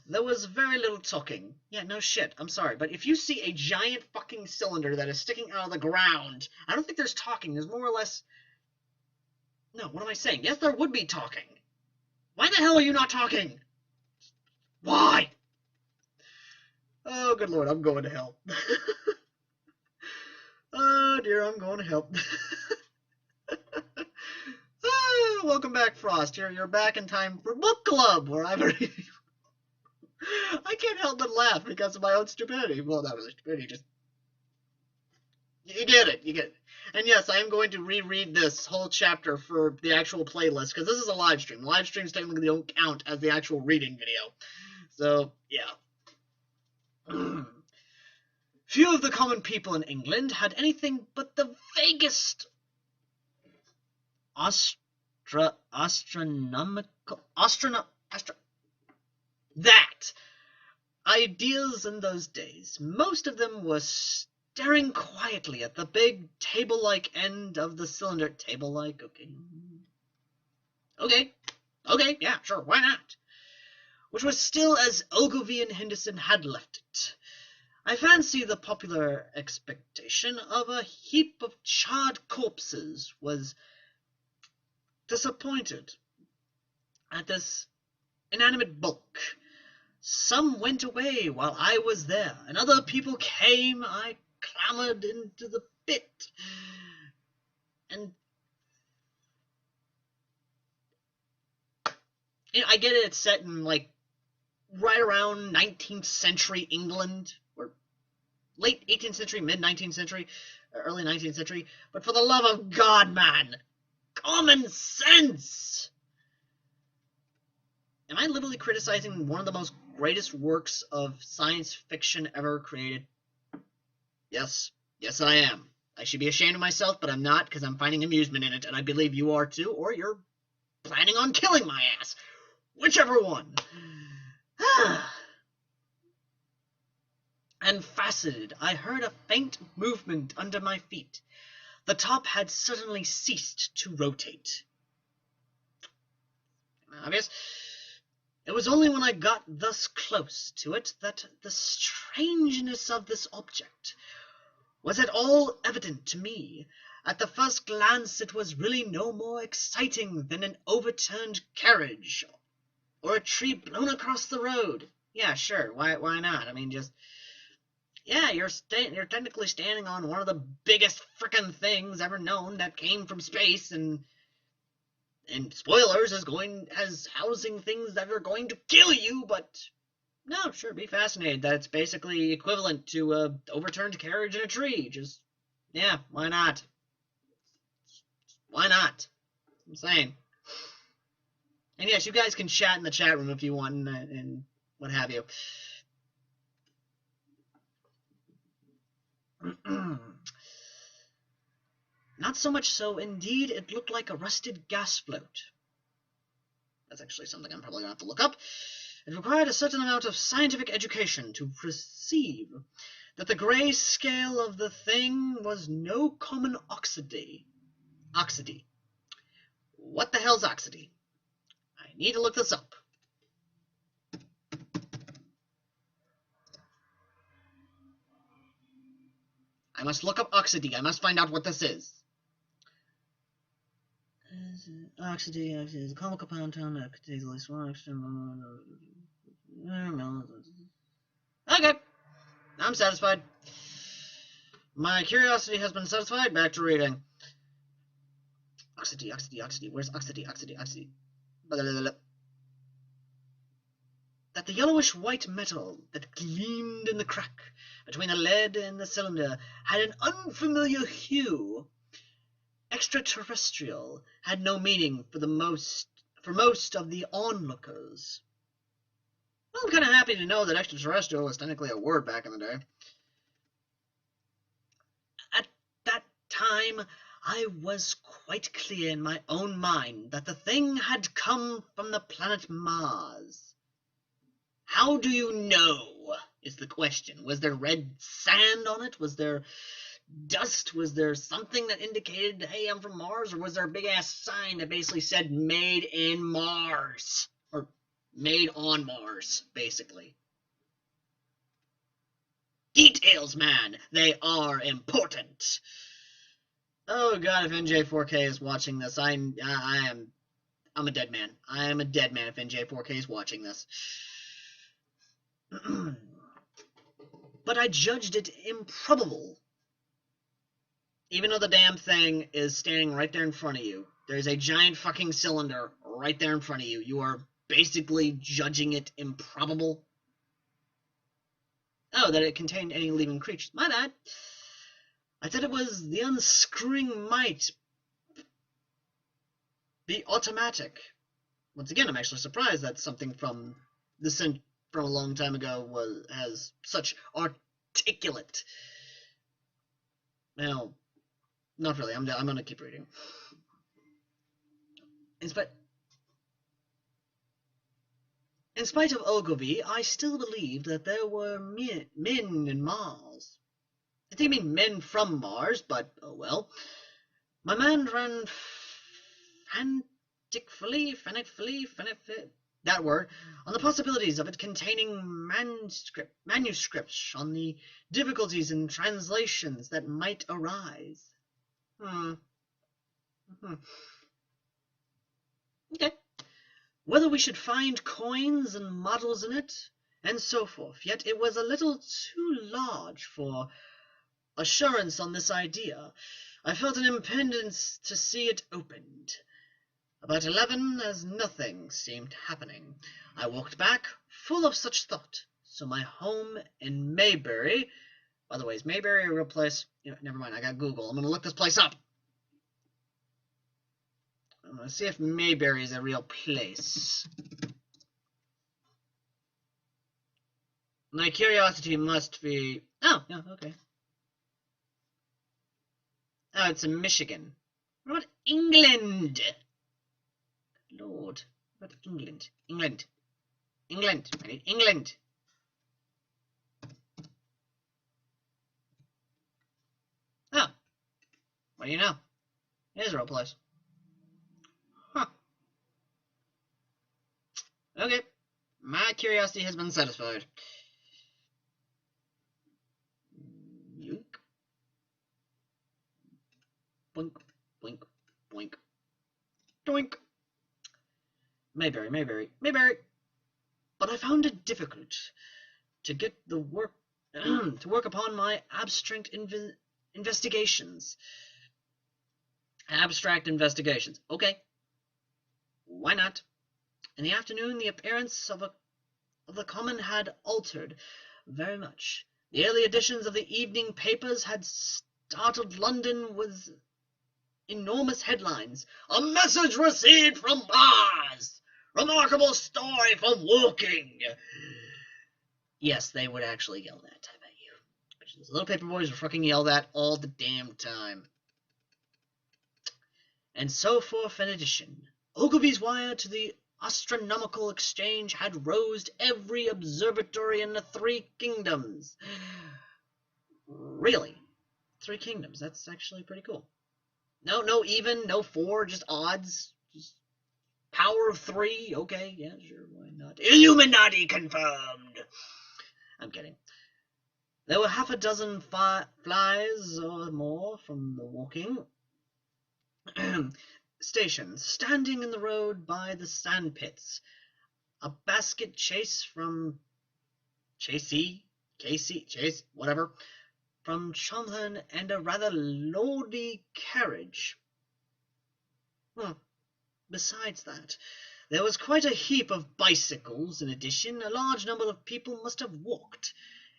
There was very little talking. Yeah, no shit. I'm sorry, but if you see a giant fucking cylinder that is sticking out of the ground, I don't think there's talking. There's more or less... No, what am I saying? Yes, there would be talking. Why the hell are you not talking? Why? Oh, good lord, I'm going to hell. Oh, dear, I'm going to hell. Welcome back, Frost. You're back in time for book club, where I'm reading. I can't help but laugh because of my own stupidity. Well, that was a stupidity. Just you get it. And yes, I am going to reread this whole chapter for the actual playlist because this is a live stream. Live streams technically don't count as the actual reading video. So yeah. Few of the common people in England had anything but the vaguest ideas in those days. Most of them were staring quietly at the big table-like end of the cylinder. Table-like, okay, yeah, sure, why not? Which was still as Ogilvy and Henderson had left it. I fancy the popular expectation of a heap of charred corpses was disappointed at this inanimate bulk. Some went away while I was there, and other people came. I clambered into the pit, and you know, I get it, it's set in like right around 19th century England, or late 18th century, mid 19th century, early 19th century, but for the love of God, man, common sense! Am I literally criticizing one of the most greatest works of science fiction ever created? Yes, I am. I should be ashamed of myself, but I'm not, because I'm finding amusement in it, and I believe you are too, or you're planning on killing my ass. Whichever one. And faceted, I heard a faint movement under my feet. The top had suddenly ceased to rotate. Obvious. It was only when I got thus close to it that the strangeness of this object was at all evident to me. At the first glance it was really no more exciting than an overturned carriage or a tree blown across the road. Yeah, sure, why not? I mean, just... yeah, you're technically standing on one of the biggest frickin' things ever known that came from space, and spoilers, has housing things that are going to kill you, but no, sure, be fascinated that it's basically equivalent to a overturned carriage in a tree. Just, yeah, why not? Why not? I'm saying. And yes, you guys can chat in the chat room if you want, and what have you. Not so much so. Indeed, it looked like a rusted gas float. That's actually something I'm probably going to have to look up. It required a certain amount of scientific education to perceive that the gray scale of the thing was no common oxidy. Oxidy. What the hell's oxidy? I need to look this up. I must look up oxidy. I must find out what this is. Oxidy is a chemical compound that contains at least one extra. Okay, I'm satisfied. My curiosity has been satisfied. Back to reading. Oxidy. Where's oxidy? Blah, blah, blah. That the yellowish-white metal that gleamed in the crack between the lead and the cylinder had an unfamiliar hue. Extraterrestrial had no meaning for most of the onlookers. Well, I'm kind of happy to know that extraterrestrial was technically a word back in the day. At that time, I was quite clear in my own mind that the thing had come from the planet Mars. How do you know, is the question. Was there red sand on it? Was there dust? Was there something that indicated, hey, I'm from Mars? Or was there a big-ass sign that basically said, made in Mars? Or made on Mars, basically. Details, man. They are important. Oh, God, if NJ4K is watching this, I'm a dead man. I am a dead man if NJ4K is watching this. But I judged it improbable. Even though the damn thing is standing right there in front of you. There's a giant fucking cylinder right there in front of you. You are basically judging it improbable. Oh, that it contained any living creatures. My bad. I said it was the unscrewing might be automatic. Once again, I'm actually surprised that something from a long time ago has such articulate. Well, not really. I'm gonna keep reading. In spite of Ogilvy, I still believed that there were men in Mars. I didn't mean men from Mars, but oh well. My mind ran frantically, that word, on the possibilities of it containing manuscripts, on the difficulties in translations that might arise. Okay. Whether we should find coins and models in it, and so forth, yet it was a little too large for assurance on this idea. I felt an impatience to see it opened. About 11, as nothing seemed happening, I walked back, full of such thought. So my home in Maybury... By the way, is Maybury a real place? Never mind, I got Google. I'm going to look this place up. I'm going to see if Maybury is a real place. My curiosity must be... Oh, yeah, okay. Oh, it's in Michigan. What about England? Lord, what about England? England. I need England. Oh. What do you know? It is a real place. Huh. Okay. My curiosity has been satisfied. Yoink. Boink, boink, boink. Doink. Mayberry, Mayberry, Mayberry. But I found it difficult to get the work to work upon my abstract investigations. Abstract investigations. Okay. Why not? In the afternoon, the appearance of the common had altered very much. The early editions of the evening papers had startled London with enormous headlines. A message received from Mars! Remarkable story from Woking! Yes, they would actually yell that, I bet you. Those little paper boys would fucking yell that all the damn time. And so forth an edition. Ogilvy's wire to the Astronomical Exchange had roused every observatory in the 3 kingdoms. Really? 3 kingdoms? That's actually pretty cool. No even, no 4, just odds. Just power of 3. Okay, yeah, sure, why not? Illuminati confirmed. I'm kidding. There were half a dozen flies or more from the Woking station, standing in the road by the sandpits. A basket chase from Chase, whatever, from Cheltenham, and a rather lordly carriage. Besides that, there was quite a heap of bicycles. In addition, a large number of people must have walked,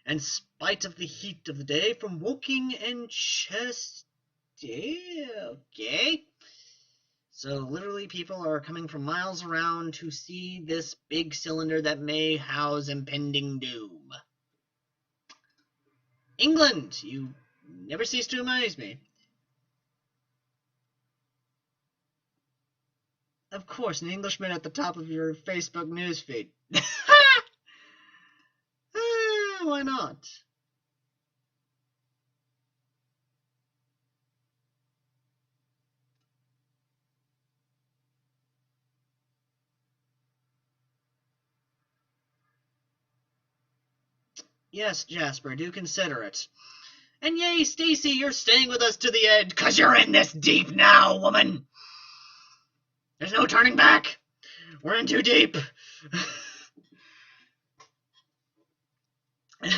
in spite of the heat of the day, from Woking and Chester. Okay. So literally people are coming from miles around to see this big cylinder that may house impending doom. England, you never cease to amaze me. Of course, an Englishman at the top of your Facebook newsfeed. Why not? Yes, Jasper, do consider it. And yay, Stacy, you're staying with us to the end, 'cause you're in this deep now, woman. There's no turning back. We're in too deep. I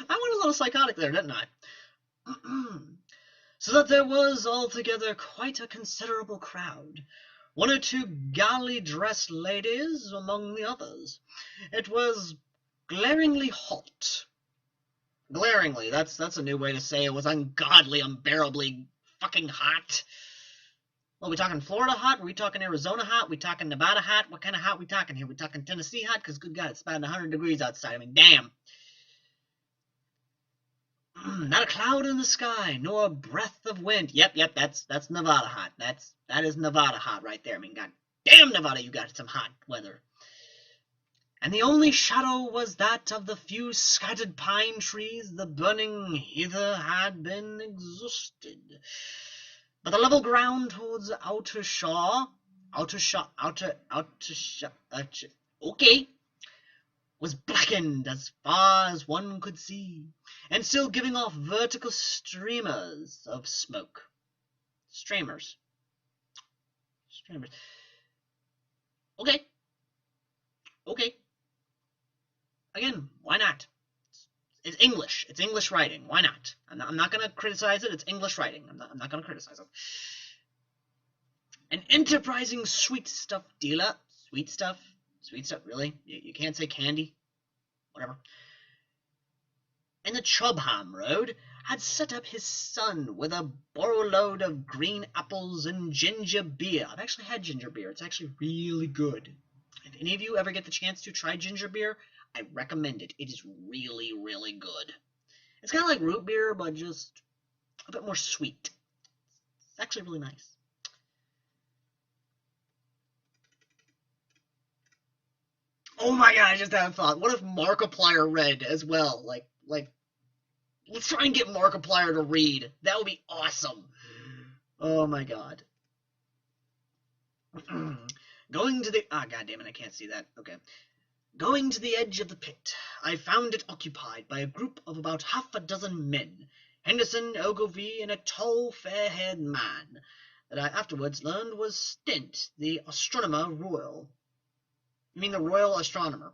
went a little psychotic there, didn't I? So that there was altogether quite a considerable crowd. 1 or 2 galley dressed ladies among the others. It was glaringly hot. Glaringly, that's a new way to say it was ungodly, unbearably fucking hot. Well, we talking Florida hot? Are we talking Arizona hot? We talking Nevada hot? What kind of hot we talking here? We talking Tennessee hot? Because good God, it's about 100 degrees outside. I mean, damn. Not a cloud in the sky, nor a breath of wind. Yep, that's Nevada hot. That is Nevada hot right there. I mean, God damn, Nevada, you got some hot weather. And the only shadow was that of the few scattered pine trees. The burning heather had been exhausted. But the level ground towards outer shore, okay, was blackened as far as one could see, and still giving off vertical streamers of smoke. Streamers. Okay. Again, why not? It's English. It's English writing. Why not? I'm not going to criticize it. It's English writing. I'm not going to criticize it. An enterprising sweet stuff dealer. Sweet stuff, really? You can't say candy? Whatever. In the Chobham Road, had set up his son with a borrow-load of green apples and ginger beer. I've actually had ginger beer. It's actually really good. If any of you ever get the chance to try ginger beer, I recommend it. It is really, really good. It's kind of like root beer, but just a bit more sweet. It's actually really nice. Oh my god, I just had a thought. What if Markiplier read as well? Like, let's try and get Markiplier to read. That would be awesome. Oh my god. Going to the... Ah, god damn it, I can't see that. Okay. Going to the edge of the pit, I found it occupied by a group of about half a dozen men, Henderson, Ogilvy, and a tall, fair-haired man that I afterwards learned was Stent, the astronomer royal. You mean the royal astronomer?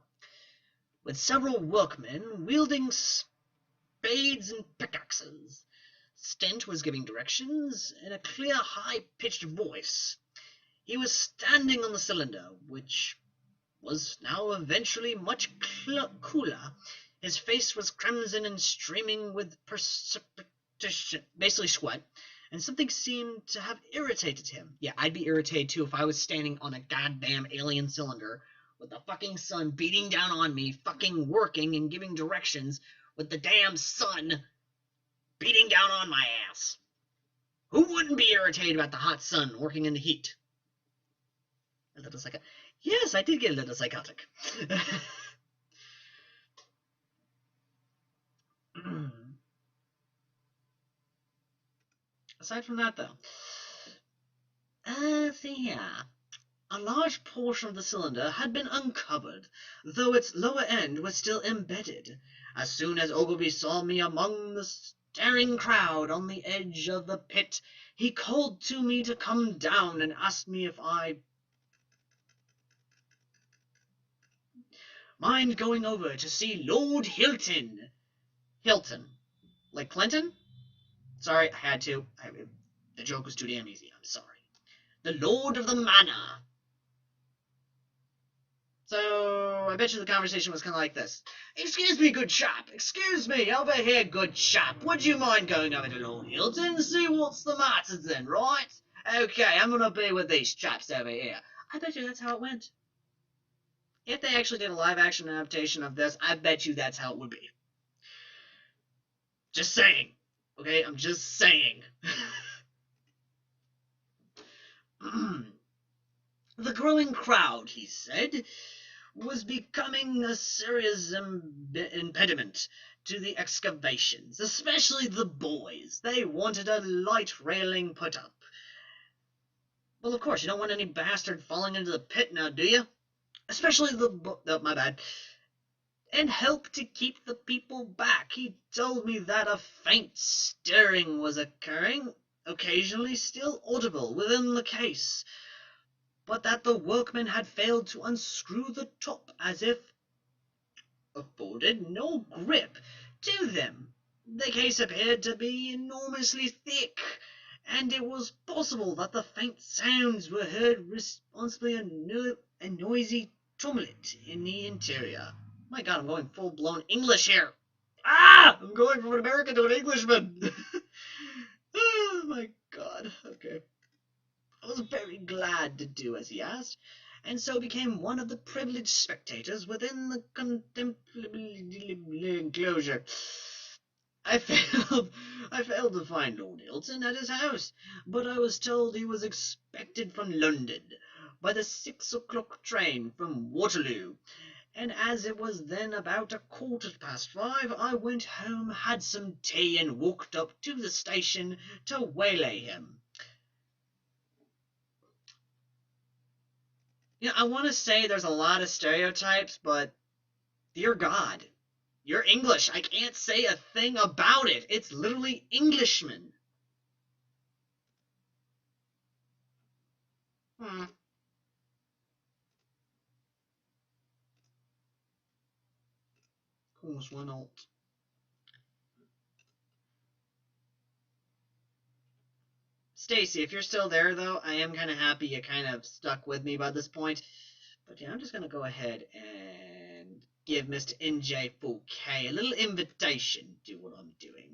With several workmen wielding spades and pickaxes. Stent was giving directions in a clear, high-pitched voice. He was standing on the cylinder, which was now eventually much cooler. His face was crimson and streaming with precipitation, basically sweat, and something seemed to have irritated him. Yeah, I'd be irritated too if I was standing on a goddamn alien cylinder with the fucking sun beating down on me, fucking working and giving directions with the damn sun beating down on my ass. Who wouldn't be irritated about the hot sun working in the heat? A little psychotic. Yes, I did get a little psychotic. Aside from that, though, see here. A large portion of the cylinder had been uncovered, though its lower end was still embedded. As soon as Ogilvy saw me among the staring crowd on the edge of the pit, he called to me to come down and asked me if I mind going over to see Lord Hilton. Hilton. Like Clinton? Sorry, I had to. The joke was too damn easy. I'm sorry. The Lord of the Manor. So, I bet you the conversation was kind of like this. Excuse me, good chap. Excuse me, over here, good chap. Would you mind going over to Lord Hilton and see what's the matter then, right? Okay, I'm going to be with these chaps over here. I bet you that's how it went. If they actually did a live-action adaptation of this, I bet you that's how it would be. Just saying. Okay, I'm just saying. The growing crowd, he said, was becoming a serious impediment to the excavations, especially the boys. They wanted a light railing put up. Well, of course, you don't want any bastard falling into the pit now, do you? Especially oh, my bad. And help to keep the people back. He told me that a faint stirring was occurring, occasionally still audible within the case, but that the workmen had failed to unscrew the top as if afforded no grip to them. The case appeared to be enormously thick, and it was possible that the faint sounds were heard responsibly a noisy tumult in the interior. My God, I'm going full-blown English here. Ah! I'm going from an American to an Englishman. Oh, my God. Okay. I was very glad to do as he asked, and so became one of the privileged spectators within the contemplative enclosure. I failed to find Lord Hilton at his house, but I was told he was expected from London by the 6 o'clock train from Waterloo, and as it was then about 5:15, I went home, had some tea, and walked up to the station to waylay him. You know, I want to say there's a lot of stereotypes, but dear God, you're English. I can't say a thing about it. It's literally Englishman. Course, why not? Stacy, if you're still there, though, I am kind of happy you kind of stuck with me by this point. But yeah, I'm just going to go ahead and give Mr. NJ4K a little invitation to what I'm doing.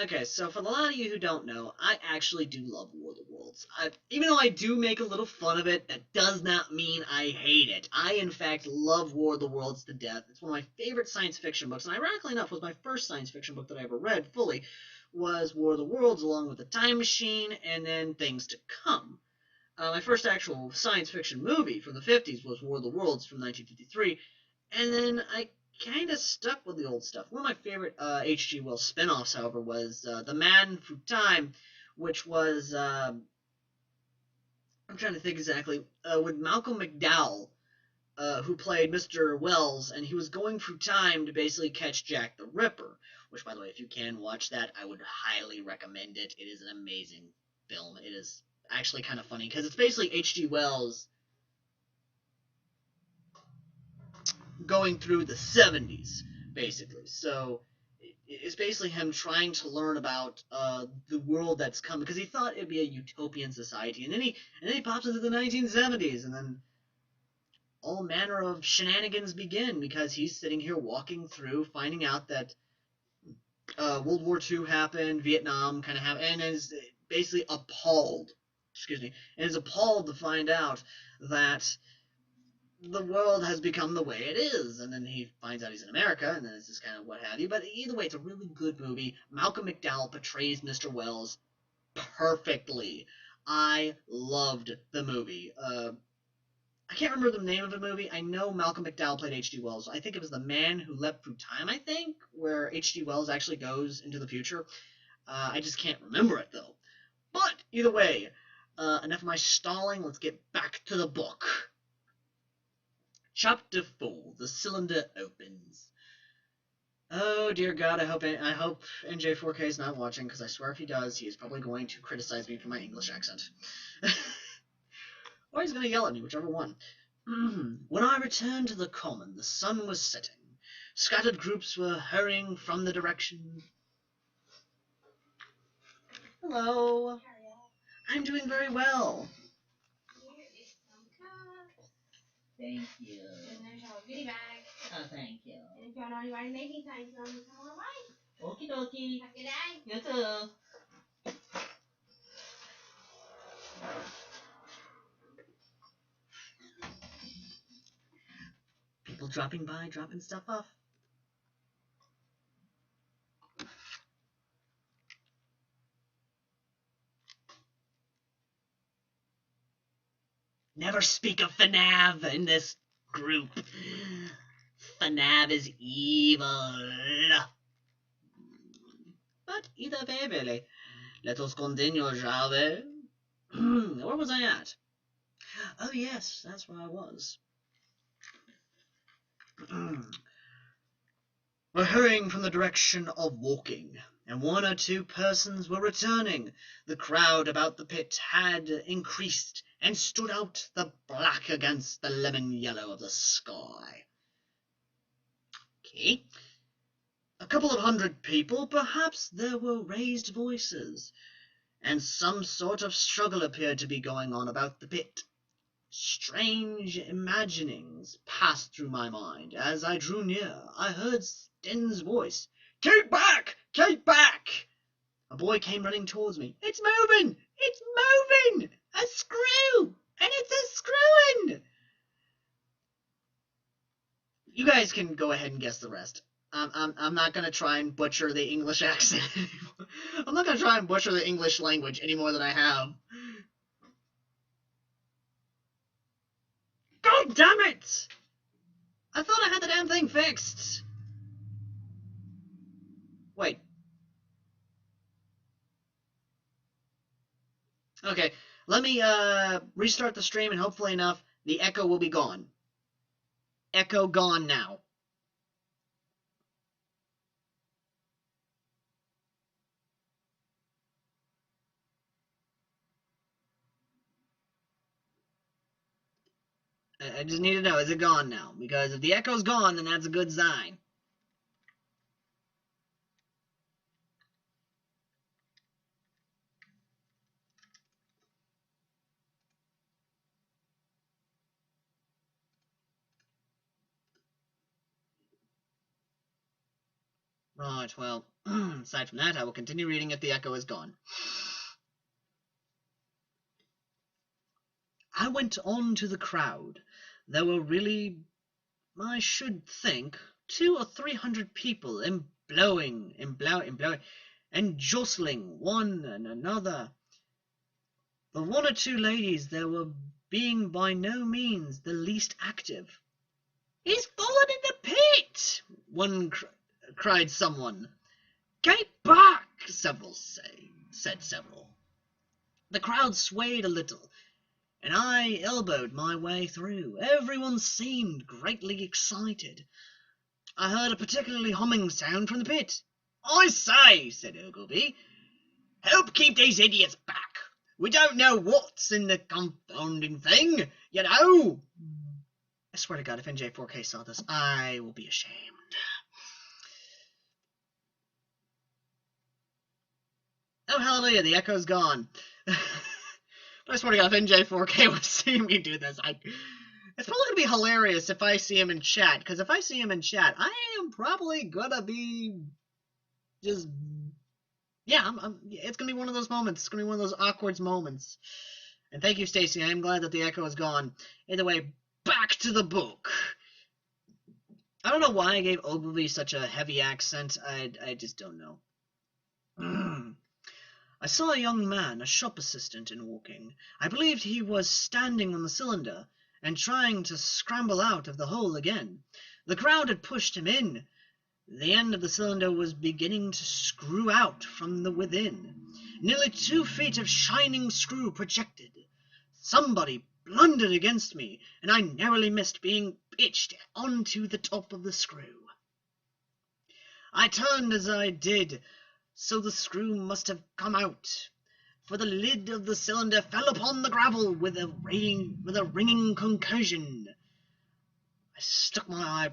Okay, so for a lot of you who don't know, I actually do love War of the Worlds. Even though I do make a little fun of it, that does not mean I hate it. I, in fact, love War of the Worlds to death. It's one of my favorite science fiction books, and ironically enough, was my first science fiction book that I ever read fully, was War of the Worlds, along with The Time Machine, and then Things to Come. My first actual science fiction movie from the 50s was War of the Worlds from 1953, and then I kind of stuck with the old stuff. One of my favorite H.G. Wells spin-offs, however, was The Man Through Time, which was, I'm trying to think exactly, with Malcolm McDowell, who played Mr. Wells, and he was going through time to basically catch Jack the Ripper, which, by the way, if you can watch that, I would highly recommend it. It is an amazing film. It is actually kind of funny, because it's basically H.G. Wells going through the 70s, basically. So it's basically him trying to learn about the world that's coming, because he thought it'd be a utopian society, and then he pops into the 1970s, and then all manner of shenanigans begin, because he's sitting here walking through, finding out that World War II happened, Vietnam kind of happened, and is basically appalled. And is appalled to find out that the world has become the way it is, and then he finds out he's in America, and then it's just kind of what have you. But either way, it's a really good movie. Malcolm McDowell portrays Mr. Wells perfectly. I loved the movie. I can't remember the name of the movie. I know Malcolm McDowell played H.G. Wells. I think it was The Man Who Leapt Through Time, I think, where H.G. Wells actually goes into the future. I just can't remember it, though. But either way, enough of my stalling. Let's get back to the book. Chapter 4, The Cylinder Opens. Oh, dear God, I hope NJ4K is not watching, because I swear if he does, he is probably going to criticize me for my English accent. Or he's going to yell at me, whichever one. When I returned to the common, the sun was setting. Scattered groups were hurrying from the direction... Hello. I'm doing very well. Here is some cups. Thank you. And there's our goodie bag. Oh, thank you. And if y'all know anybody making time, come on by. Okie dokie. Have a good day. You too. People dropping by, dropping stuff off. Never speak of FNAF in this group. FNAF is evil. But either way, really. Let us continue, shall we? Where was I at? Oh, yes, that's where I was. We're hurrying from the direction of walking, and one or two persons were returning. The crowd about the pit had increased, and stood out the black against the lemon yellow of the sky. Okay. A couple of hundred people, perhaps there were raised voices, and some sort of struggle appeared to be going on about the pit. Strange imaginings passed through my mind. As I drew near, I heard Sten's voice. "Keep back! Keep back!" A boy came running towards me. "It's moving! It's moving! A screw! And it's a screwing!" You guys can go ahead and guess the rest. I'm not going to try and butcher the English accent anymore. I'm not going to try and butcher the English language any more than I have. God damn it! I thought I had the damn thing fixed. Wait. Okay, let me restart the stream, and hopefully enough, the echo will be gone. Echo gone now. I just need to know, is it gone now? Because if the echo's gone, then that's a good sign. Right, well, aside from that, I will continue reading if the echo is gone. I went on to the crowd. There were really, I should think, 200 or 300 people, and jostling one and another. The one or two ladies there were being by no means the least active. "He's fallen in the pit!" cried someone. "Get back!" said several. The crowd swayed a little, and I elbowed my way through. Everyone seemed greatly excited. I heard a particularly humming sound from the pit. "I say," said Ogilvy, "help keep these idiots back. We don't know what's in the confounding thing, you know." I swear to God, if NJ4K saw this, I will be ashamed. Oh, hallelujah, the echo's gone. I swear to God, if NJ4K was seeing me do this, it's probably going to be hilarious if I see him in chat, because if I see him in chat, I am probably going to be just... Yeah, it's going to be one of those moments. It's going to be one of those awkward moments. And thank you, Stacy. I am glad that the echo is gone. Either way, back to the book. I don't know why I gave Ogilvy such a heavy accent. I just don't know. I saw a young man, a shop assistant, in walking. I believed he was standing on the cylinder and trying to scramble out of the hole again. The crowd had pushed him in. The end of the cylinder was beginning to screw out from the within. Nearly 2 feet of shining screw projected. Somebody blundered against me, and I narrowly missed being pitched onto the top of the screw. I turned as I did, so the screw must have come out, for the lid of the cylinder fell upon the gravel with a ringing concussion. I stuck my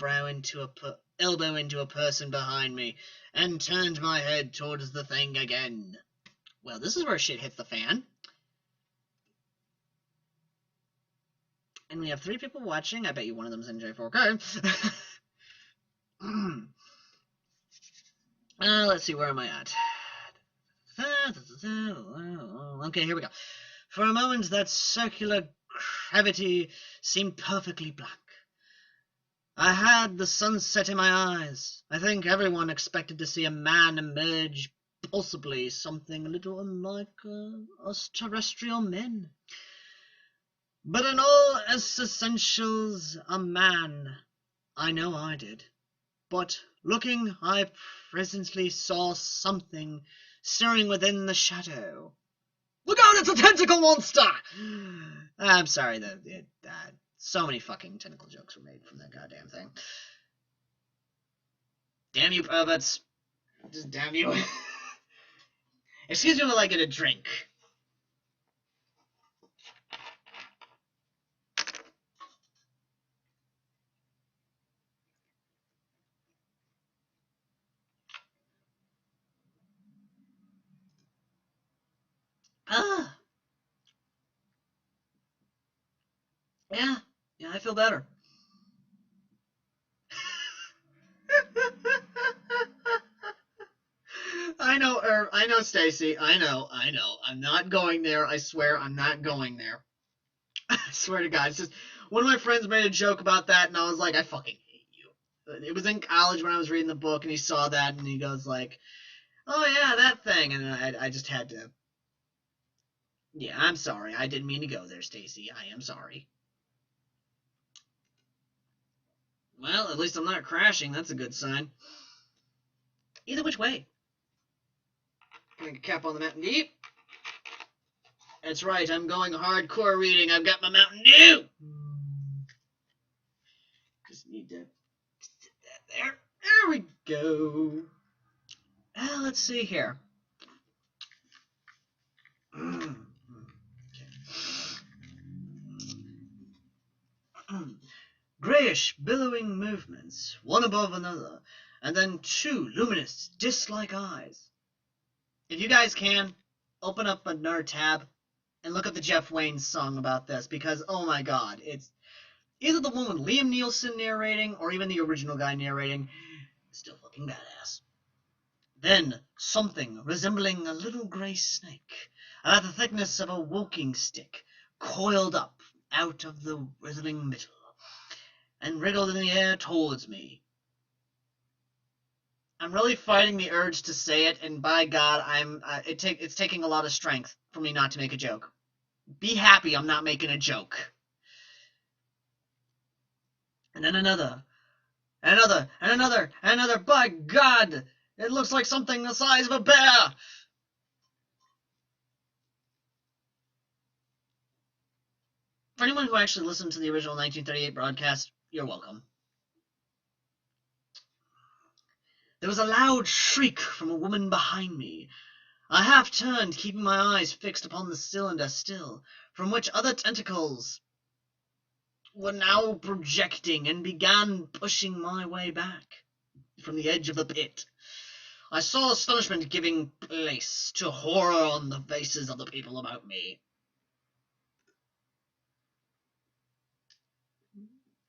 elbow into a person behind me, and turned my head towards the thing again. Well, this is where shit hits the fan. And we have 3 people watching. I bet you one of them is NJ4K. Let's see, where am I at? Okay, here we go. For a moment, that circular cavity seemed perfectly black. I had the sunset in my eyes. I think everyone expected to see a man emerge, possibly something a little unlike us terrestrial men. But in all its essentials, a man. I know I did. But looking, I presently saw something stirring within the shadow. Look out, it's a tentacle monster! I'm sorry, so many fucking tentacle jokes were made from that goddamn thing. Damn you, perverts. Just damn you. Excuse me while I get a drink. Yeah, I feel better. I know, Stacy. I know. I'm not going there. I swear, I'm not going there. I swear to God, it's just one of my friends made a joke about that, and I was like, I fucking hate you. It was in college when I was reading the book, and he saw that, and he goes like, "Oh yeah, that thing," and I just had to. Yeah, I'm sorry. I didn't mean to go there, Stacy. I am sorry. Well, at least I'm not crashing. That's a good sign. Either which way. Putting a cap on the Mountain Dew. That's right, I'm going hardcore reading. I've got my Mountain Dew. Just need to sit that there. There we go. Let's see here. Grayish, billowing movements, one above another, and then 2 luminous, disc-like eyes. If you guys can, open up another tab and look at the Jeff Wayne song about this, because, oh my God, it's either the one with Liam Neeson narrating or even the original guy narrating. Still fucking badass. Then, something resembling a little gray snake, about the thickness of a walking stick, coiled up out of the writhing middle, and wriggled in the air towards me. I'm really fighting the urge to say it, and by God, it's taking a lot of strength for me not to make a joke. Be happy I'm not making a joke. And then another. And another, and another, and another. By God! It looks like something the size of a bear! For anyone who actually listened to the original 1938 broadcast, you're welcome. There was a loud shriek from a woman behind me. I half turned, keeping my eyes fixed upon the cylinder still, from which other tentacles were now projecting, and began pushing my way back from the edge of the pit. I saw astonishment giving place to horror on the faces of the people about me.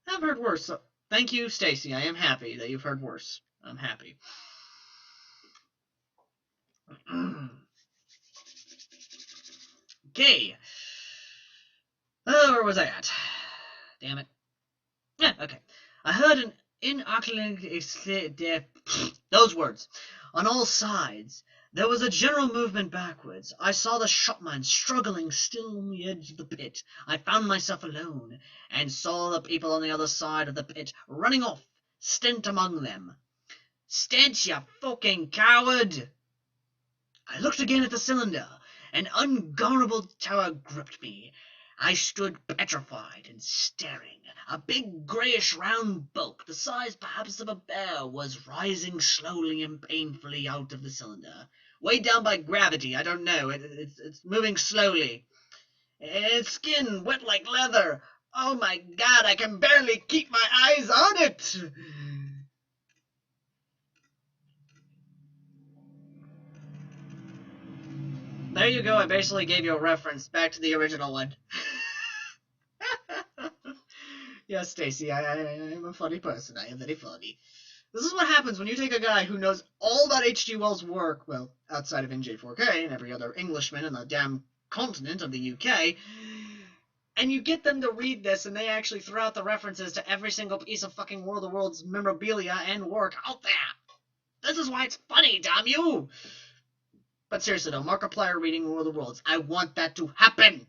I've heard worse. So thank you, Stacy. I am happy that you've heard worse. I'm happy. Okay. Where was I at? Damn it. Yeah, okay. I heard an inarticulate those words. On all sides, there was a general movement backwards. I saw the shopman struggling still on the edge of the pit. I found myself alone, and saw the people on the other side of the pit running off, Stent among them. Stent, you fucking coward! I looked again at the cylinder. An ungovernable terror gripped me. I stood petrified and staring. A big greyish round bulk, the size perhaps of a bear, was rising slowly and painfully out of the cylinder. Weighed down by gravity, I don't know. It's moving slowly. Its skin wet like leather. Oh my God, I can barely keep my eyes on it. There you go, I basically gave you a reference back to the original one. Yes, Stacy, I'm a funny person. I am very funny. This is what happens when you take a guy who knows all about H.G. Wells' work, well, outside of NJ4K and every other Englishman in the damn continent of the UK, and you get them to read this, and they actually throw out the references to every single piece of fucking War of the Worlds memorabilia and work out there. This is why it's funny, damn you! But seriously though, Markiplier reading War of the Worlds, I want that to happen!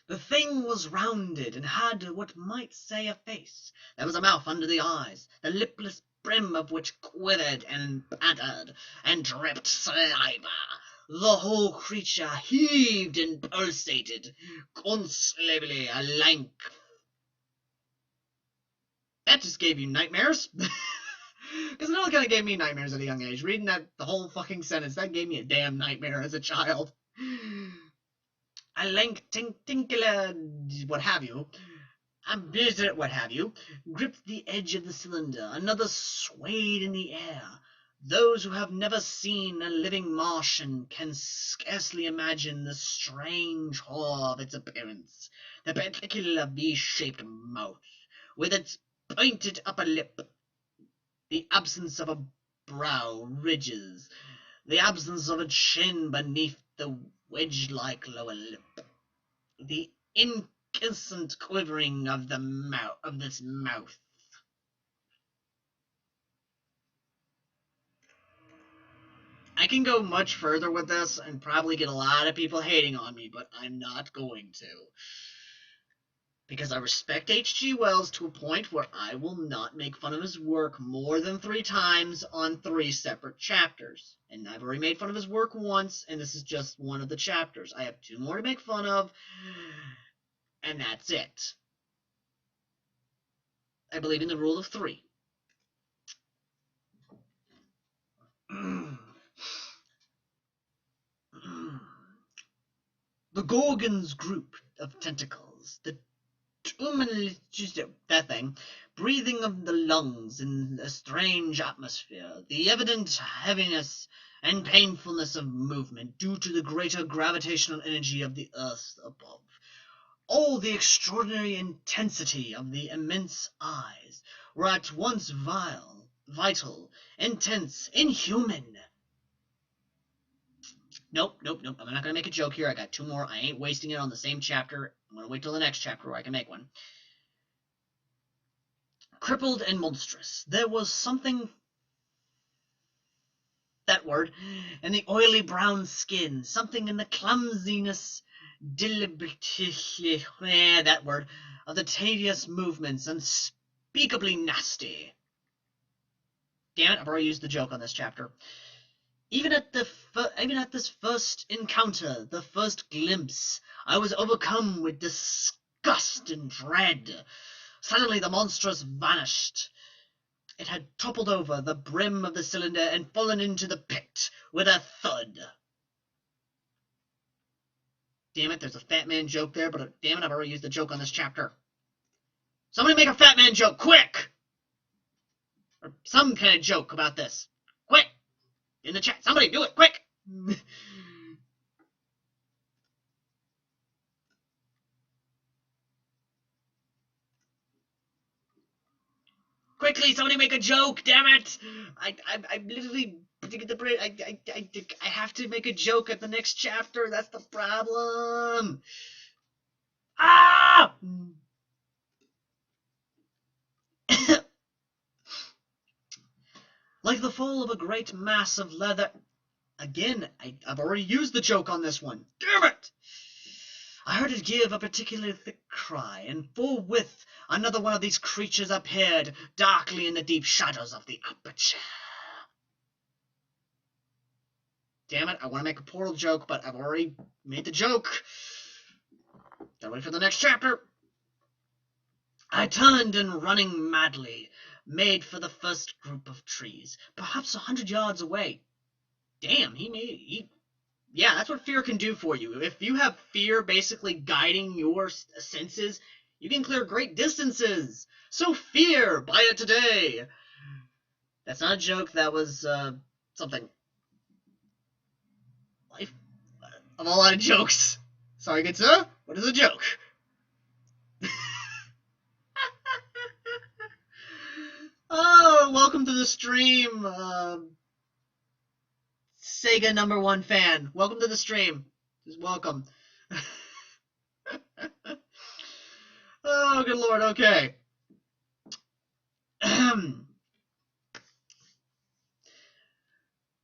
The thing was rounded and had what might say a face. There was a mouth under the eyes, the lipless brim of which quivered and pattered and dripped saliva. The whole creature heaved and pulsated, constantly a lank. That just gave you nightmares. Because it all kind of gave me nightmares at a young age. Reading that, the whole fucking sentence, that gave me a damn nightmare as a child. A lank tinkler, what have you, a blizzard, what have you, gripped the edge of the cylinder. Another swayed in the air. Those who have never seen a living Martian can scarcely imagine the strange horror of its appearance. The particular V-shaped mouth, with its pointed upper lip, the absence of a brow ridges, the absence of a chin beneath the wedge-like lower lip, the incessant quivering of this mouth. I can go much further with this and probably get a lot of people hating on me, but I'm not going to. Because I respect H.G. Wells to a point where I will not make fun of his work more than 3 times on 3 separate chapters. And I've already made fun of his work once, and this is just one of the chapters. I have 2 more to make fun of, and that's it. I believe in the rule of 3. The Gorgon's group of tentacles, that thing, breathing of the lungs in a strange atmosphere, the evident heaviness and painfulness of movement due to the greater gravitational energy of the earth above, all the extraordinary intensity of the immense eyes were at once vital, intense, inhuman. Nope. I'm not going to make a joke here. I got 2 more. I ain't wasting it on the same chapter. I'm going to wait till the next chapter where I can make one. crippled and monstrous. There was something, that word, in the oily brown skin, something in the clumsiness, that word, of the tedious movements, unspeakably nasty. Damn it, I've already used the joke on this chapter. Even at this first encounter, the first glimpse, I was overcome with disgust and dread. Suddenly the monstrous vanished. It had toppled over the brim of the cylinder and fallen into the pit with a thud. Damn it, there's a Fat Man joke there, but damn it, I've already used the joke on this chapter. Somebody make a Fat Man joke, quick! Or some kind of joke about this. Quick! In the chat, somebody do it, quick! Quickly, somebody make a joke, damn it! I literally I have to make a joke at the next chapter, that's the problem. Ah! Like the fall of a great mass of leather. Again, I've already used the joke on this one. Damn it! I heard it give a particularly thick cry, and forthwith another one of these creatures appeared darkly in the deep shadows of the aperture. Damn it, I want to make a portal joke, but I've already made the joke. Gotta wait for the next chapter. I turned and, running madly, made for the first group of trees, perhaps 100 yards away. Damn, yeah, that's what fear can do for you. If you have fear basically guiding your senses, you can clear great distances. So fear, buy it today. That's not a joke, that was, something. Life of a lot of jokes. Sorry, good sir, what is a joke? Oh, welcome to the stream, Sega #1 fan. Welcome to the stream. Just welcome. Oh, good lord, okay.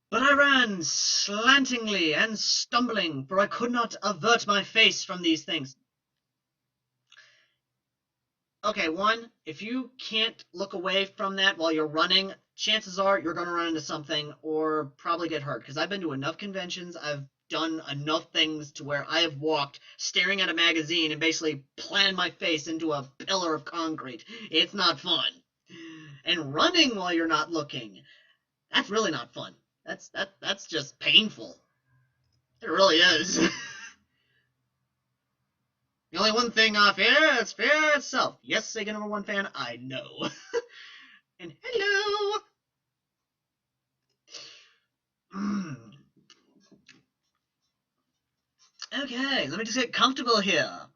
But I ran slantingly and stumbling, for I could not avert my face from these things. Okay, one, if you can't look away from that while you're running, chances are you're going to run into something or probably get hurt. Because I've been to enough conventions, I've done enough things to where I have walked staring at a magazine and basically planted my face into a pillar of concrete. It's not fun. And running while you're not looking, that's really not fun. That's just painful. It really is. The only one thing fear is fear itself. Yes, Sega #1 fan, I know. And hello! Okay, let me just get comfortable here.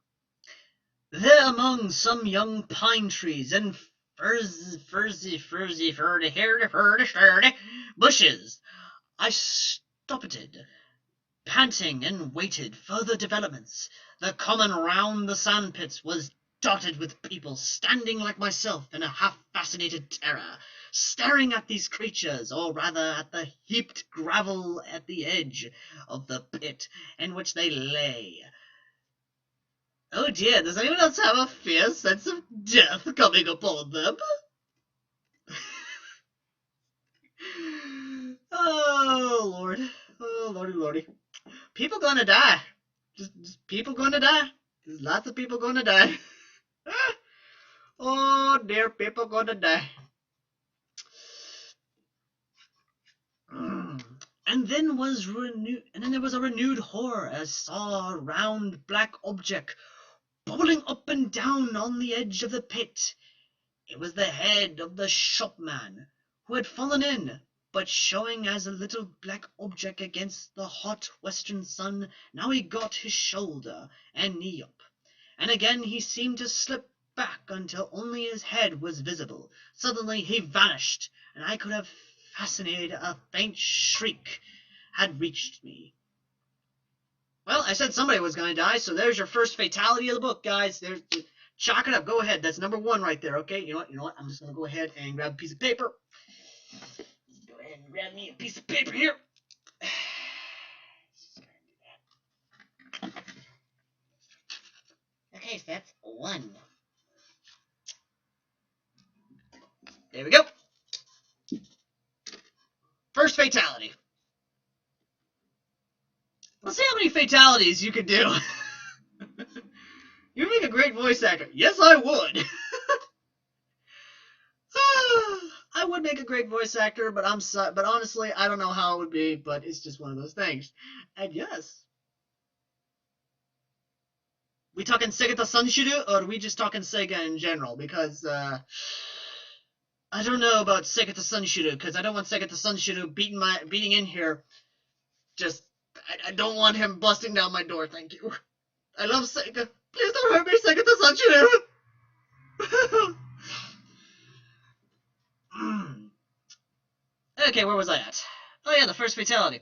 There among some young pine trees and furzy bushes, I stopped, panting, and waited further developments. The common round the sandpits was dotted with people standing like myself in a half-fascinated terror, staring at these creatures, or rather at the heaped gravel at the edge of the pit in which they lay. Oh dear, does anyone else have a fierce sense of death coming upon them? Oh, Lord. Oh, lordy, lordy. People gonna die. Just people gonna die. There's lots of people gonna die. Oh dear, people gonna die. And then there was a renewed horror as I saw a round black object bobbling up and down on the edge of the pit. It was the head of the shopman, who had fallen in, but showing as a little black object against the hot western sun. Now he got his shoulder and knee up, and again he seemed to slip back until only his head was visible. Suddenly he vanished, and I could have fascinated a faint shriek had reached me. Well, I said somebody was going to die, so there's your first fatality of the book, guys. Chalk it up. Go ahead. That's number 1 right there. Okay. You know what? I'm just gonna go ahead and grab a piece of paper. Go ahead and grab me a piece of paper here. Okay, so that's 1. There we go. First fatality. Let's see how many fatalities you can do. You'd make a great voice actor. Yes, I would. I would make a great voice actor, but but honestly, I don't know how it would be, but it's just one of those things. And yes. We talking Sega the Sunshiro, or are we just talking Sega in general? Because, I don't know about Sega the Sunshiro, because I don't want Sega the Sunshiro beating in here. Just, I don't want him busting down my door, thank you. I love Sega. Please don't hurt me, Sega the Sunshiro! Okay, where was I at? Oh yeah, the first fatality.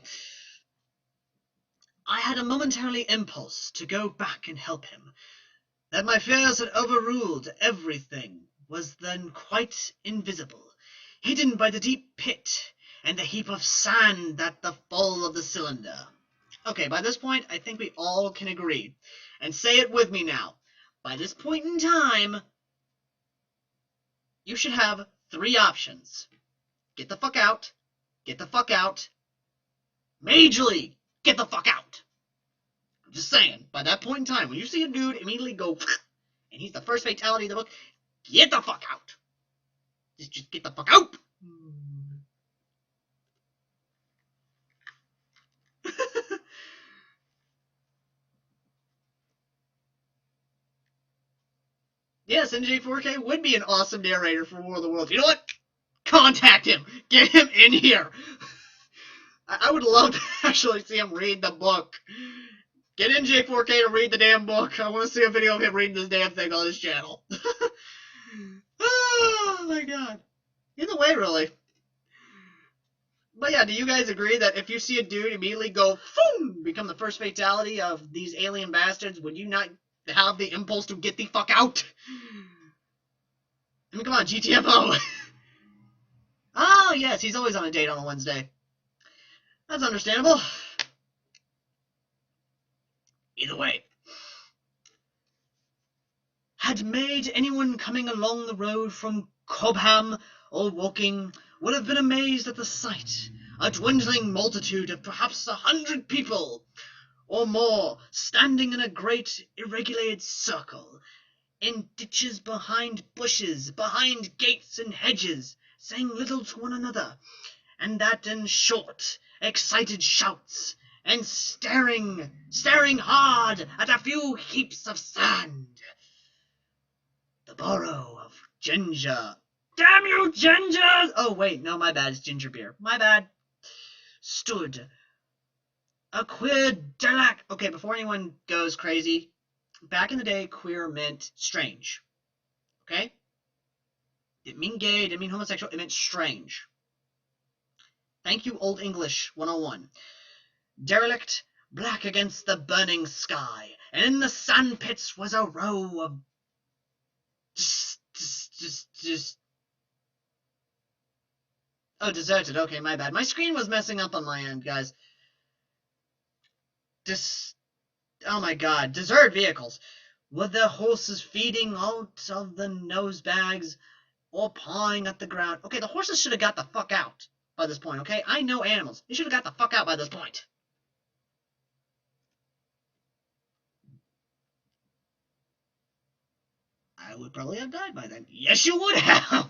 I had a momentary impulse to go back and help him. That my fears had overruled everything was then quite invisible, hidden by the deep pit and the heap of sand at the fall of the cylinder. Okay, by this point, I think we all can agree. And say it with me now. By this point in time, you should have 3 options. Get the fuck out. Get the fuck out. Major League. Get the fuck out. I'm just saying, by that point in time, when you see a dude immediately go, and he's the first fatality of the book, get the fuck out. Just get the fuck out. Yes, NJ4K would be an awesome narrator for War of the Worlds. You know what? Contact him. Get him in here. I would love to actually see him read the book. Get NJ4K to read the damn book. I want to see a video of him reading this damn thing on his channel. Oh my god. Either way, really. But yeah, do you guys agree that if you see a dude immediately go, boom, become the first fatality of these alien bastards, would you not have the impulse to get the fuck out? I mean, come on, GTFO. Oh, yes, he's always on a date on a Wednesday. That's understandable. Either way. Had made anyone coming along the road from Cobham or walking would have been amazed at the sight. A dwindling multitude of perhaps 100 people or more standing in a great irregulated circle, in ditches, behind bushes, behind gates and hedges, saying little to one another, and that in short, excited shouts, and staring hard at a few heaps of sand. The borough of Ginger. Damn you, Ginger! Oh, wait, no, my bad, it's ginger beer. My bad. Stood a queer derelict. Okay, before anyone goes crazy, back in the day, queer meant strange. Okay? It didn't mean gay, it didn't mean homosexual, it meant strange. Thank you, Old English 101. Derelict, black against the burning sky, and in the sandpits was a row of Oh, deserted. Okay, my bad. My screen was messing up on my end, guys. Oh my god. Desert vehicles. Were their horses feeding out of the nose bags or pawing at the ground? Okay, the horses should have got the fuck out by this point, okay? I know animals. They should have got the fuck out by this point. I would probably have died by then. Yes, you would have!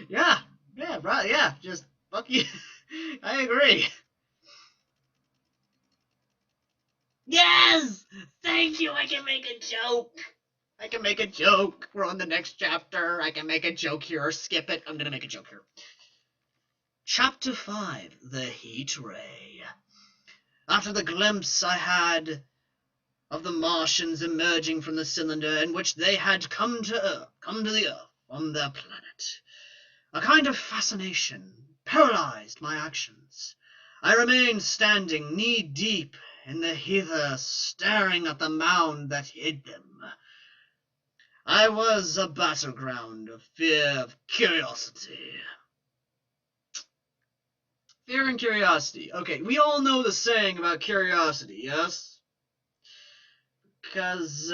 Yeah, right, yeah, just fuck you. I agree. Yes! Thank you, I can make a joke. I can make a joke. We're on the next chapter. I can make a joke here or skip it. I'm gonna make a joke here. Chapter 5, The Heat Ray. After the glimpse I had of the Martians emerging from the cylinder in which they had come to the Earth on their planet, a kind of fascination paralyzed my actions. I remained standing knee-deep in the heather, staring at the mound that hid them. I was a battleground of fear, of curiosity. Fear and curiosity. Okay, we all know the saying about curiosity, yes? Because,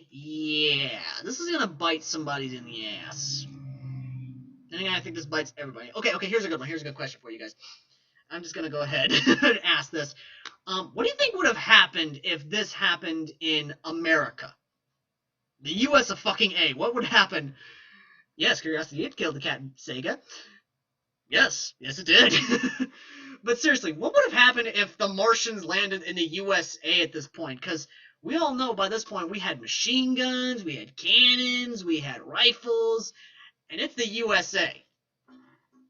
yeah, this is gonna bite somebody in the ass. And I think this bites everybody. Okay, here's a good one. Here's a good question for you guys. I'm just gonna go ahead and ask this. What do you think would have happened if this happened in America? The U.S. of fucking A. What would happen? Yes, curiosity did kill the cat in Sega. Yes, it did. But seriously, what would have happened if the Martians landed in the USA at this point? Because we all know by this point we had machine guns, we had cannons, we had rifles, and it's the USA.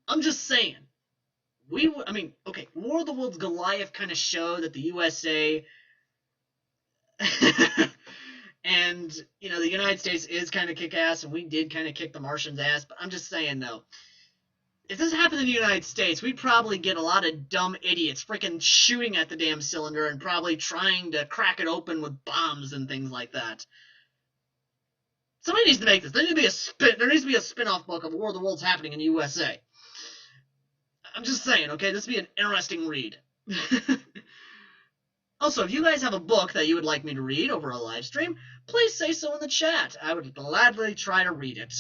I'm just saying. Okay, War of the Worlds Goliath kind of showed that the USA and, the United States is kind of kick-ass, and we did kind of kick the Martians' ass, but I'm just saying, though, if this happened in the United States, we'd probably get a lot of dumb idiots freaking shooting at the damn cylinder and probably trying to crack it open with bombs and things like that. Somebody needs to make this. There needs to be a spin-off book of War of the Worlds happening in the USA. I'm just saying, okay? This would be an interesting read. Also, if you guys have a book that you would like me to read over a live stream, please say so in the chat. I would gladly try to read it.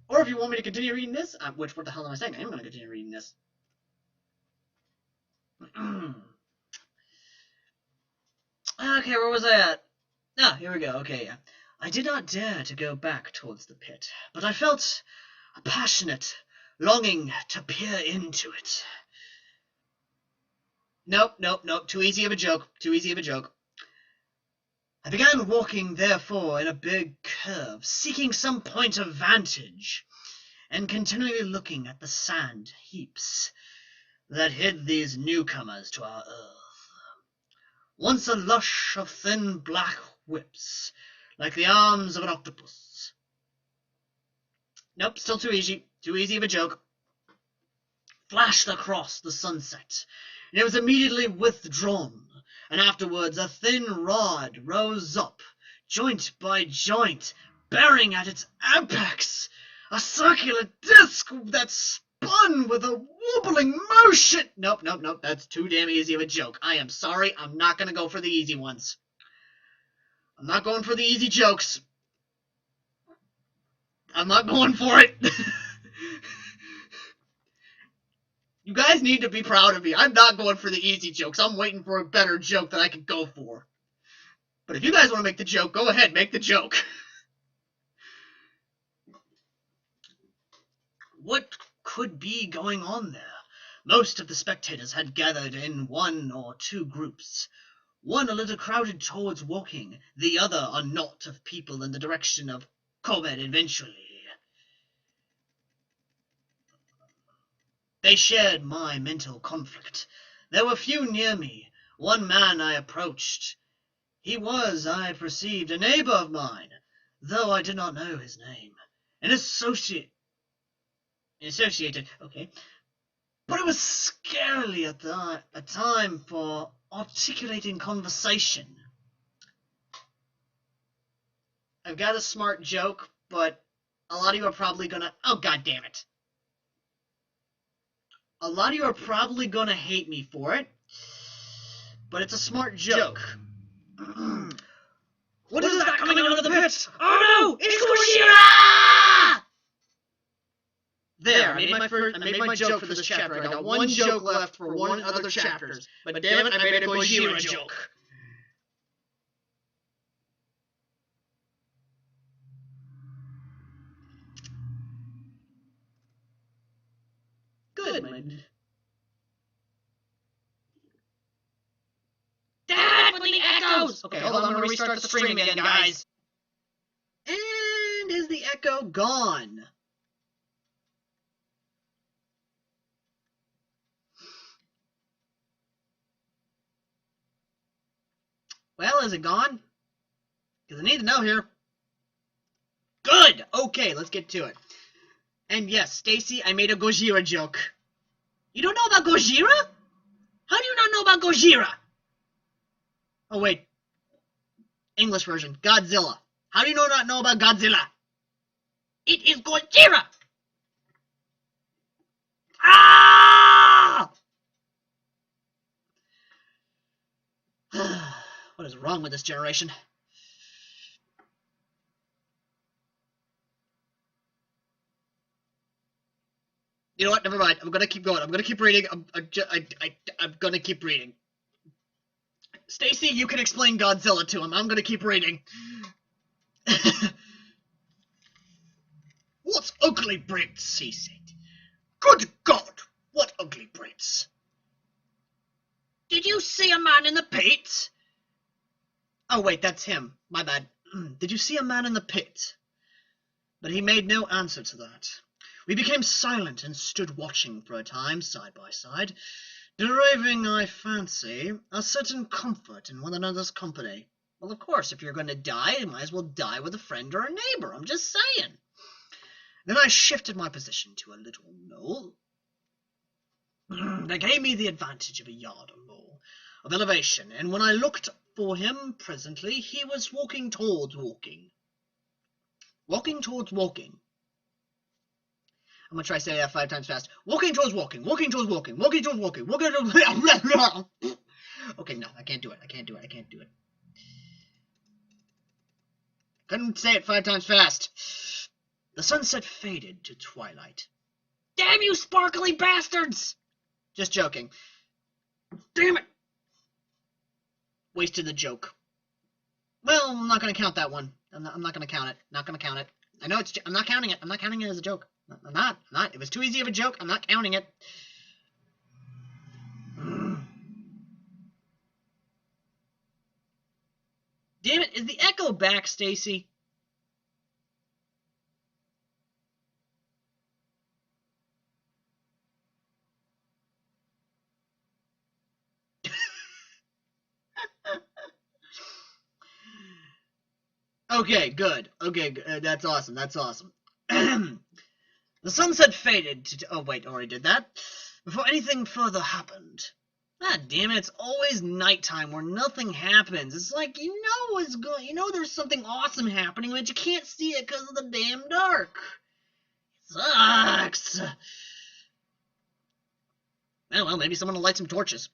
Or if you want me to continue reading this, what the hell am I saying? I am going to continue reading this. Okay, where was I at? Ah, here we go. Okay, yeah. I did not dare to go back towards the pit, but I felt a passionate longing to peer into it. Nope. Too easy of a joke. I began walking, therefore, in a big curve, seeking some point of vantage, and continually looking at the sand heaps that hid these newcomers to our earth. Once a lush of thin black whips, like the arms of an octopus. Nope, still too easy. Too easy of a joke. Flashed across the sunset, and it was immediately withdrawn, and afterwards a thin rod rose up, joint by joint, bearing at its apex a circular disc that spun with a wobbling motion. Nope, that's too damn easy of a joke. I am sorry, I'm not gonna go for the easy ones. I'm not going for the easy jokes. I'm not going for it. You guys need to be proud of me. I'm not going for the easy jokes. I'm waiting for a better joke that I can go for. But if you guys want to make the joke, go ahead, make the joke. What could be going on there? Most of the spectators had gathered in one or two groups. One a little crowded towards walking, the other a knot of people in the direction of Corbett eventually. They shared my mental conflict. There were few near me. One man I approached. He was, I perceived, a neighbor of mine, though I did not know his name. An associated, okay. But it was scarcely a time for articulating conversation. I've got a smart joke, but a lot of you are probably gonna... Oh, God damn it. A lot of you are probably gonna hate me for it, but it's a smart joke. What is that coming out of the pit? Oh no! It's Gojira! There, I made my joke for this chapter. I got one joke left for one other chapters, but damn it, I made a Gojira joke. Good, man. Damn it with the echoes! Okay, hold on, I'm gonna restart the stream again, guys. And is the echo gone? Well, is it gone? Because I need to know here. Good! Okay, let's get to it. And yes, Stacy, I made a Gojira joke. You don't know about Gojira? How do you not know about Gojira? Oh, wait. English version. Godzilla. How do you not know about Godzilla? It is Gojira! Ah! What is wrong with this generation? You know what? Never mind. I'm gonna keep going. I'm gonna keep reading. I'm gonna keep reading. Stacy, you can explain Godzilla to him. I'm gonna keep reading. What ugly Brits, he said. Good God, what ugly Brits. Did you see a man in the pit? Oh, wait, that's him. My bad. Did you see a man in the pit? But he made no answer to that. We became silent and stood watching for a time, side by side, deriving, I fancy, a certain comfort in one another's company. Well, of course, if you're going to die, you might as well die with a friend or a neighbor. I'm just saying. Then I shifted my position to a little knoll. That gave me the advantage of a yard or more of elevation, and when I looked for him presently, he was walking towards walking. Walking towards walking. I'm going to try to say that 5 times fast. Walking towards walking, walking towards walking, walking towards walking, walking towards... Okay, no, I can't do it. I can't do it. I can't do it. Couldn't say it 5 times fast. The sunset faded to twilight. Damn you sparkly bastards! Just joking. Damn it! Wasted the joke. Well, I'm not going to count that one. I'm not going to count it. Not going to count it. I know it's... I'm not counting it. I'm not counting it as a joke. I'm not. It was too easy of a joke. I'm not counting it. Damn it, is the echo back, Stacy? Okay, good. Okay, that's awesome. That's awesome. The sunset faded to... Oh, wait, already did that. Before anything further happened. God damn it, it's always nighttime where nothing happens. It's like, you know what's going... You know there's something awesome happening, but you can't see it because of the damn dark. It sucks. Oh, well, maybe someone will light some torches.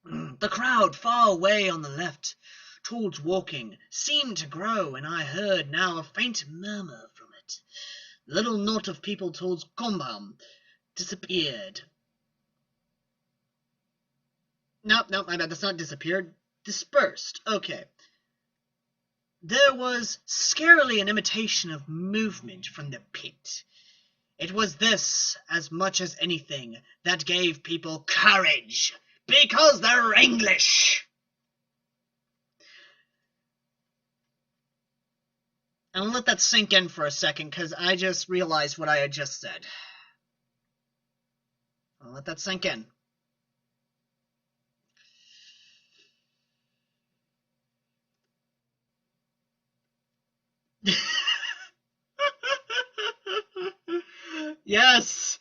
The crowd far away on the left, towards walking, seemed to grow, and I heard now a faint murmur from it. The little knot of people towards Compound disappeared. Nope, my bad, that's not disappeared. Dispersed. Okay. There was scarcely an imitation of movement from the pit. It was this, as much as anything, that gave people courage, because they're English. I'll let that sink in for a second, because I just realized what I had just said. I'll let that sink in. Yes!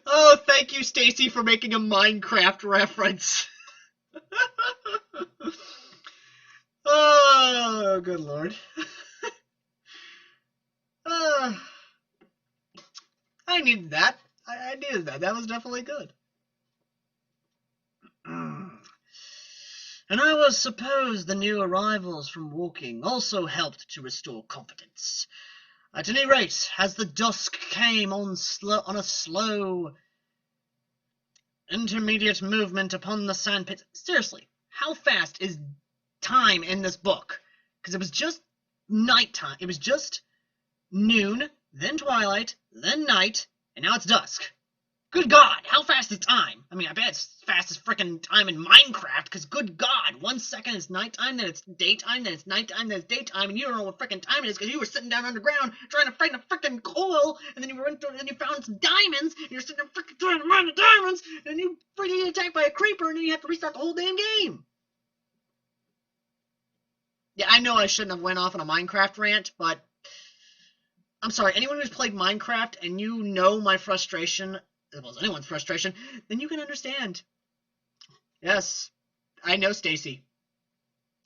Oh, thank you, Stacy, for making a Minecraft reference. Oh, good lord. I needed that. I needed that. That was definitely good. And I was suppose the new arrivals from walking also helped to restore confidence. At any rate, as the dusk came on a slow, intermediate movement upon the sandpit. Seriously, how fast is time in this book? Because it was just nighttime. It was just noon, then twilight, then night, and now it's dusk. Good God, how fast is time? I mean, I bet it's fast as frickin' time in Minecraft, because good God, 1 second is nighttime, then it's daytime, then it's nighttime, then it's daytime, and you don't know what frickin' time it is, because you were sitting down underground trying to find a frickin' coal, and then you found some diamonds, and you're sitting there frickin' trying to find the diamonds, and then you freaking get attacked by a creeper, and then you have to restart the whole damn game. Yeah, I know I shouldn't have went off on a Minecraft rant, but I'm sorry, anyone who's played Minecraft, and you know my frustration... If it was anyone's frustration, then you can understand. Yes, I know, Stacy.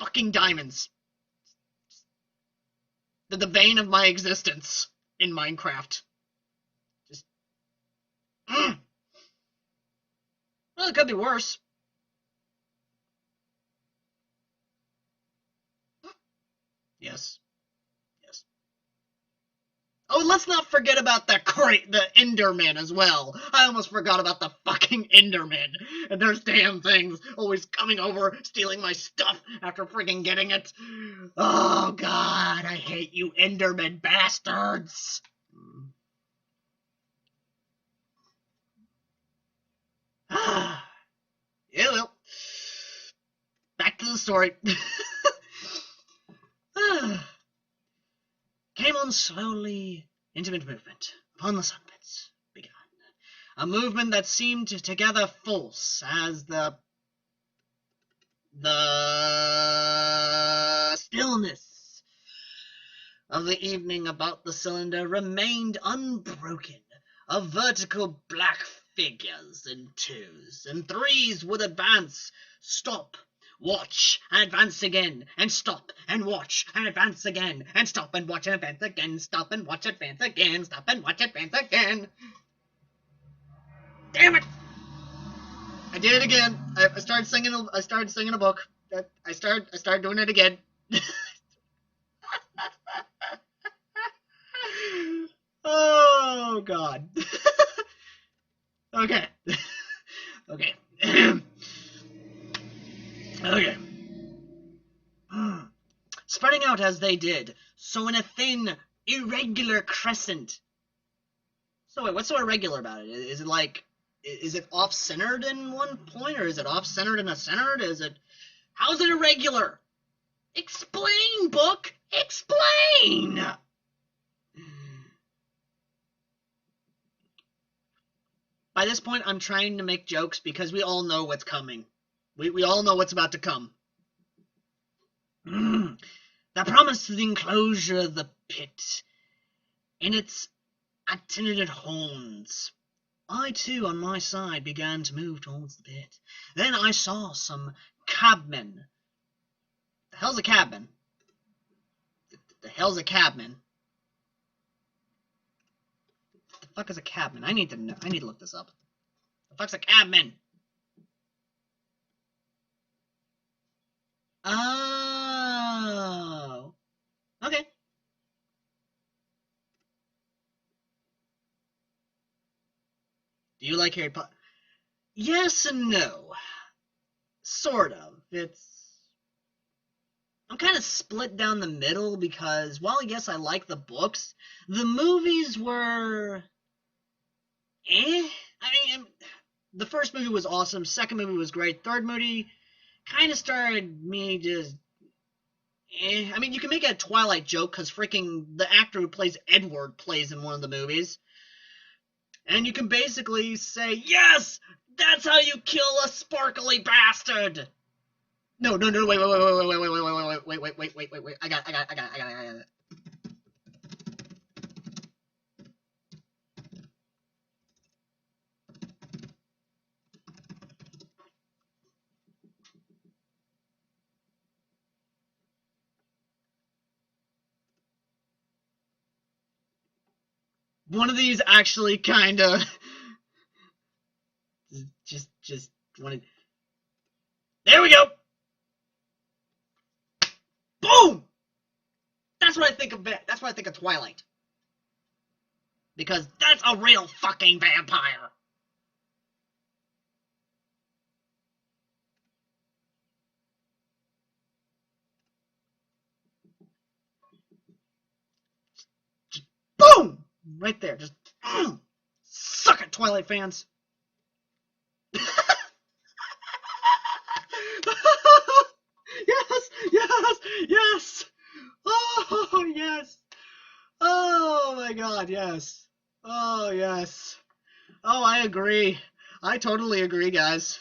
fucking diamonds. The bane of my existence in Minecraft. Just. Well, it could be worse. Yes. Yes. Oh, let's not forget about the Enderman as well. I almost forgot about the fucking Enderman. And there's damn things always coming over, stealing my stuff after freaking getting it. Oh, God, I hate you Enderman bastards. Yeah, well. Back to the story. Came on slowly, intimate movement upon the sunbeds began. A movement that seemed to gather force as the stillness of the evening about the cylinder remained unbroken. Of vertical black figures in twos and threes would advance, stop, watch, and advance again, and stop, and watch, and advance again, and stop, and watch, and advance again, stop, and watch, advance again, stop, and watch, advance again. Damn it! I did it again. I started singing a book. I started doing it again. Oh, God. Okay. Okay. Okay. Spreading out as they did, so in a thin, irregular crescent. So wait, what's so irregular about it? Is it like, is it off-centered in one point, or is it off-centered in a centered? How's it irregular? Explain, book! Explain! By this point, I'm trying to make jokes because we all know what's coming. We all know what's about to come. The promise to the enclosure of the pit, in its attendant horns. I, too, on my side, began to move towards the pit. Then I saw some cabmen. The hell's a cabman? The hell's a cabman? The fuck is a cabman? I need to know. I need to look this up. The fuck's a cabman? Oh. Okay. Do you like Harry Potter? Yes and no. Sort of. I'm kind of split down the middle because while yes, I like the books, the movies were I mean, the first movie was awesome, second movie was great, third movie kind of started me just I mean, you can make a Twilight joke because freaking the actor who plays Edward plays in one of the movies. And you can basically say, yes, that's how you kill a sparkly bastard. No, wait. I got it. One of these actually kind of just wanted. There we go. Boom. That's what I think of. That's what I think of Twilight. Because that's a real fucking vampire. Just boom. Right there, just suck it, Twilight fans. Yes. Oh, yes. Oh, my God, yes. Oh, yes. Oh, I agree. I totally agree, guys.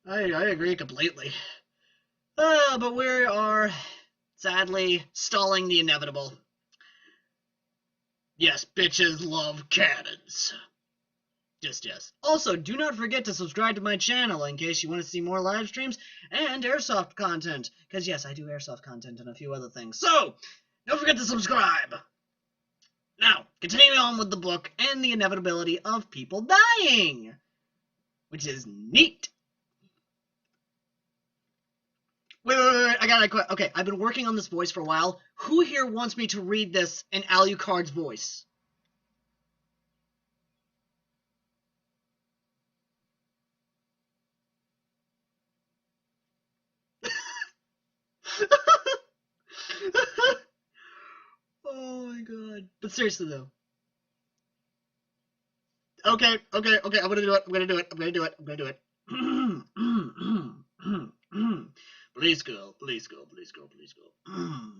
I agree completely. But we are, sadly, stalling the inevitable. Yes, bitches love cannons. Just yes. Also, do not forget to subscribe to my channel in case you want to see more live streams and airsoft content. Because yes, I do airsoft content and a few other things. So, don't forget to subscribe. Now, continuing on with the book and the inevitability of people dying, which is neat. Wait, I gotta quit. Okay, I've been working on this voice for a while. Who here wants me to read this in Alucard's voice? Oh my god. But seriously though. Okay, I'm gonna do it. Please go.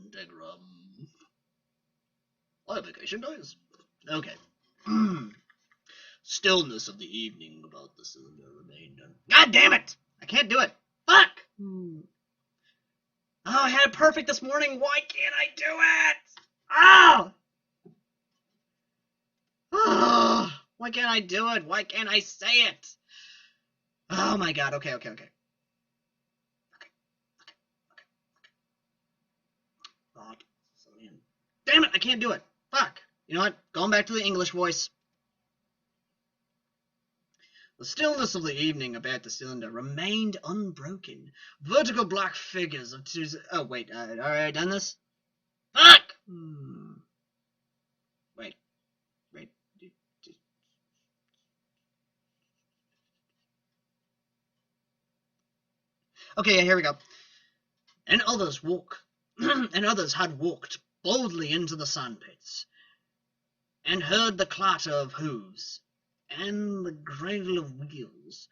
Degram. Oh, vacation days. Okay. Stillness of the evening about the cylinder remained God damn it! I can't do it. Fuck! Oh, I had it perfect this morning. Why can't I do it? Oh! Oh, why can't I do it? Why can't I say it? Oh my god. Okay. God. Damn it, I can't do it. Fuck. You know what? Going back to the English voice. The stillness of the evening about the cylinder remained unbroken. Vertical black figures of two... Oh, wait. Alright, done this? Fuck! Wait. Okay, yeah, here we go. And others had walked boldly into the sandpits, and heard the clatter of hooves, and the gravel of wheels.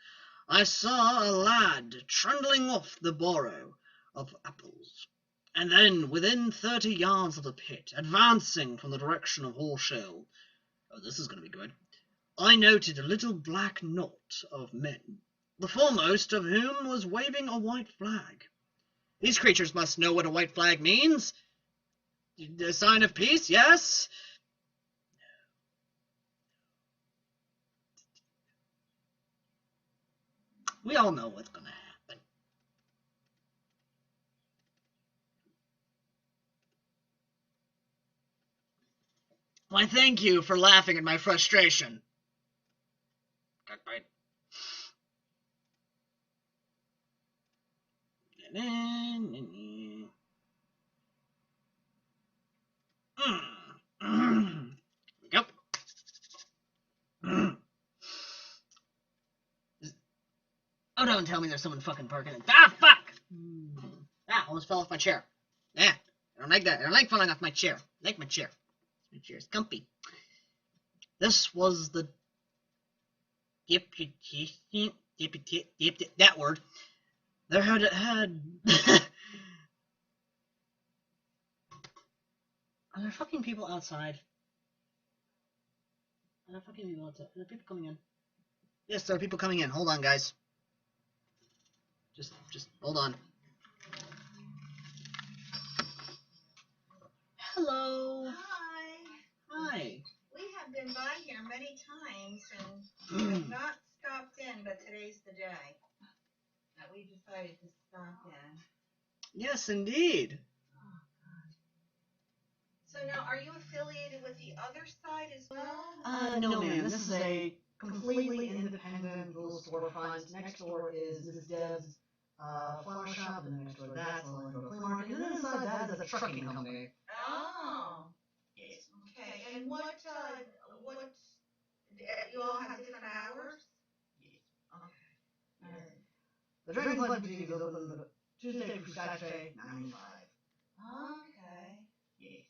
I saw a lad trundling off the borrow of apples, and then within 30 yards of the pit, advancing from the direction of Horshell. Oh, this is going to be good. I noted a little black knot of men, the foremost of whom was waving a white flag. These creatures must know what a white flag means. A sign of peace, yes? We all know what's going to happen. Why, thank you for laughing at my frustration. Yep. Oh, don't tell me there's someone fucking parking it. Ah, fuck! Ah, almost fell off my chair. Yeah, I don't like that. I don't like falling off my chair. I like my chair. My chair's comfy. This was the that word. There had Are there fucking people outside? Are there fucking people outside? Are there people coming in? Yes, there are people coming in. Hold on, guys. Just hold on. Hello. Hi. We have been by here many times and have not stopped in, but today's the day that we decided to stop in. Yes, indeed. So now, are you affiliated with the other side as well? No, ma'am. This is a completely independent little storefront. Next door is Mrs. Deb's flower shop, and next door to that's a little flea market, and then inside that is a trucking company. Oh. Yes. Okay, and what, you all have different hours? Okay. All right. The Dragon Blood Boutique is open Tuesday through Saturday, 9 to 5. Okay. Yeah.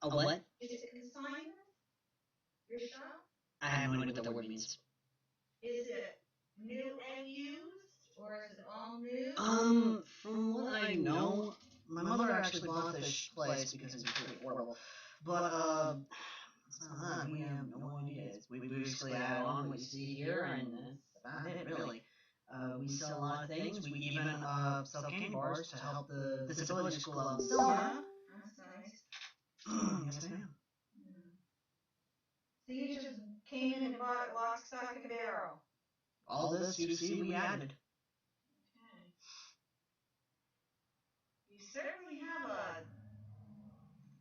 A what? Is it consignment? Your shop? I have no idea what that word means. Is it new and used, or is it all new? From what I know, my mother actually bought this place because it was pretty horrible. But, it's not that. We have no idea. We basically add on what you see here, and that's about it, really. We sell a lot of things. We even, sell candy bars to help the disability school out in Silver. That's nice. Yes, ma'am. So you just came in and bought lock, stock, and barrel. All this you see we added. Okay. You certainly have a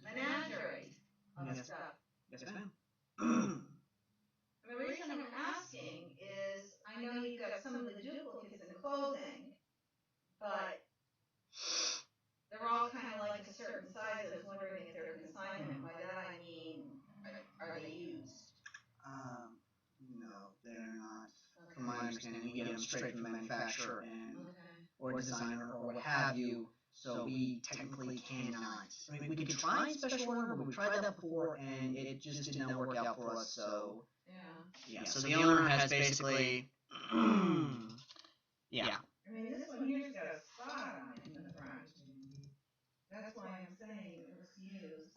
menagerie of Yes. stuff. Yes, ma'am. And the reason I'm asking is I know you've got some of the duplicates in clothing, but they're all kind of like a certain size. I was wondering if they're consignment. By that I mean, are they used? No, they're not. From my understanding, we get them straight from the manufacturer and or designer or what have you. So we technically cannot. I mean, we could try special order, but we've tried that before, and it just did not work out for us. So yeah. So the owner has basically, yeah. I mean, this one here's got a spot on it in the front. That's why I'm saying it was used.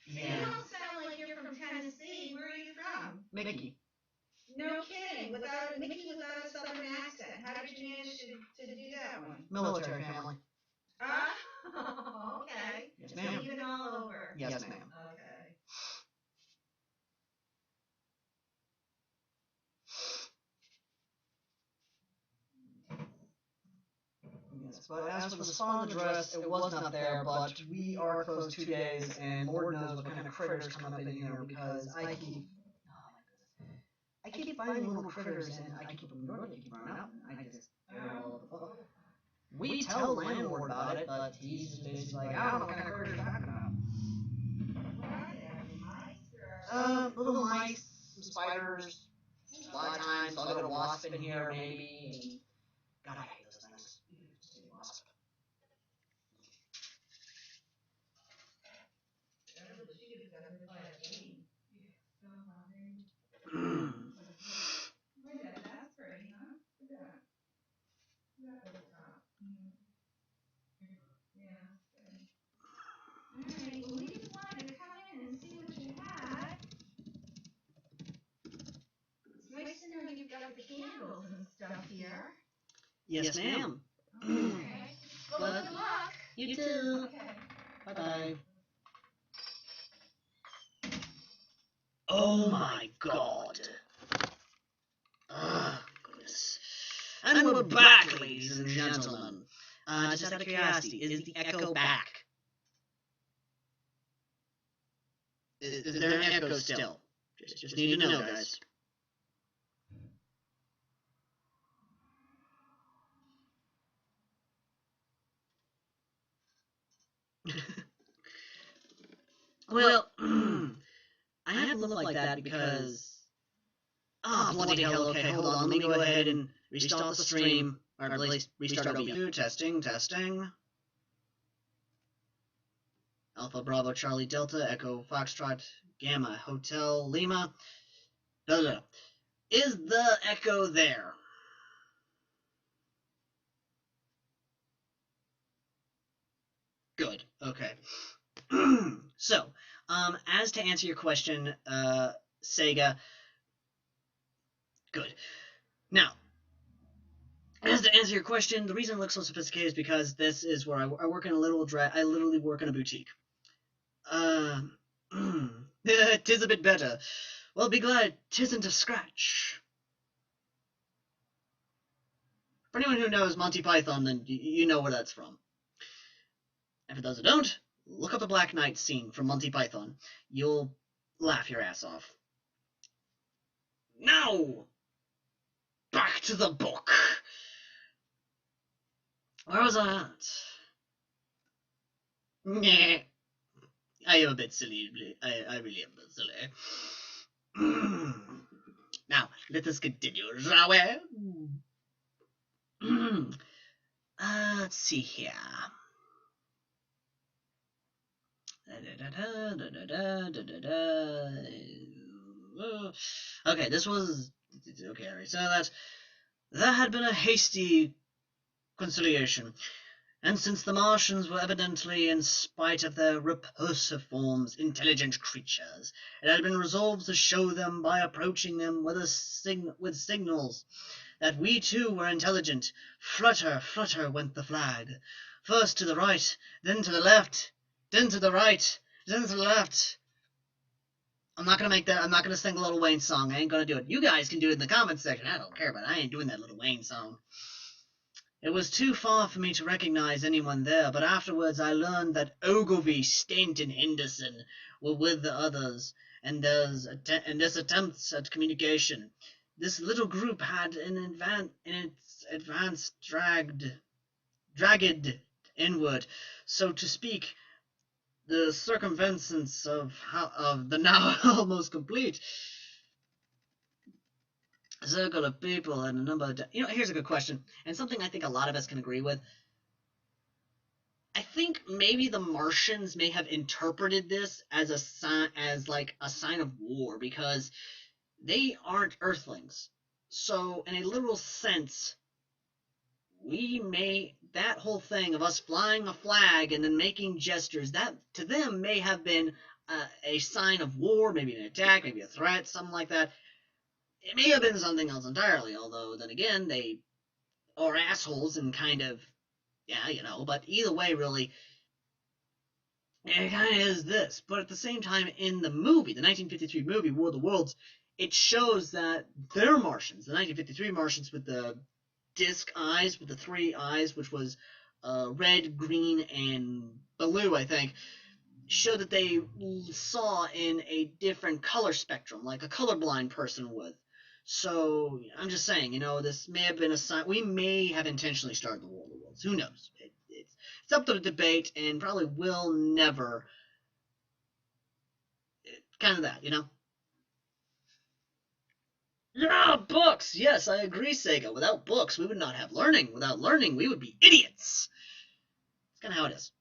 You don't sound like you're from Tennessee. Where are you from? Mickey. No kidding. Mickey without a southern accent. How did you manage to do that one? Military family. Okay. Yes, So ma'am. you've been all over. Yes, ma'am. Okay. Yes, but as for the spawn address, it was not there, but we are closed 2 days, and Lord knows what kind of critters come up in here, because I keep finding little critters, and I keep them good, they keep running out, and I just get it all over the floor. We tell the landlord about it, but he's just basically like, I don't know what kind of critters you're talking about. What are they? Mice or? Little mice, some spiders, a lot of times I'll get a wasp in here, maybe, and God, I hate those things. Wasp. Look at that. That's pretty, huh? Look at that. Look at that over top. Yeah. Alright, well, we just wanted to come in and see what you had. It's nice to know you've got the candles and stuff here. Yes, ma'am. Okay. Well, good luck. You too. Okay. Bye-bye. Oh my God. Oh, goodness. And we're back, ladies and gentlemen. Just out of curiosity, is the echo back? Is there an echo still? Just need to know, guys. Well, I have to look like that because... Oh, bloody hell, okay, hold on, let me go ahead and restart the stream, or at least restart OBS. Testing. Alpha Bravo Charlie Delta Echo Foxtrot Gamma Hotel Lima. Blah, blah. Is the echo there? Good, okay. So, as to answer your question, Sega, good. Now, as to answer your question, the reason it looks so sophisticated is because this is where I work in a little I literally work in a boutique. Tis a bit better. Well, be glad 'tisn't a scratch. For anyone who knows Monty Python, then you know where that's from. And for those who don't, look up the Black Knight scene from Monty Python. You'll laugh your ass off. Now, back to the book. Where was I at? Nah. I am a bit silly. I really am a bit silly. Now, let us continue, shall we? Let's see here. Okay, this was okay. Alright, so that had been a hasty conciliation, and since the Martians were evidently, in spite of their repulsive forms, intelligent creatures, it had been resolved to show them by approaching them with signals that we too were intelligent. Flutter, flutter went the flag, first to the right, then to the left, then to the right, then to the left. I'm not gonna sing the Lil Wayne song. I ain't gonna do it. You guys can do it in the comments section. I don't care, but I ain't doing that Lil Wayne song. It was too far for me to recognize anyone there, but afterwards I learned that Ogilvy, Stent, and Henderson were with the others, and there's attempts at communication. This little group had in its advance dragged inward, so to speak, the circumference of the now almost complete circle of people and a number of... here's a good question, and something I think a lot of us can agree with. I think maybe the Martians may have interpreted this as a sign of war, because they aren't Earthlings. So, in a literal sense, that whole thing of us flying a flag and then making gestures, that to them may have been a sign of war, maybe an attack, maybe a threat, something like that. It may have been something else entirely, although then again, they are assholes and kind of, but either way, really, it kind of is this. But at the same time, in the movie, the 1953 movie, War of the Worlds, it shows that they're Martians, the 1953 Martians with the disc eyes, with the 3 eyes, which was red, green, and blue, I think, showed that they saw in a different color spectrum, like a colorblind person would. So, I'm just saying, this may have been a sign. We may have intentionally started the War of the Worlds. Who knows? It's up to the debate, and probably will never. Kind of that, Yeah, books! Yes, I agree, Sega. Without books, we would not have learning. Without learning, we would be idiots. That's kind of how it is.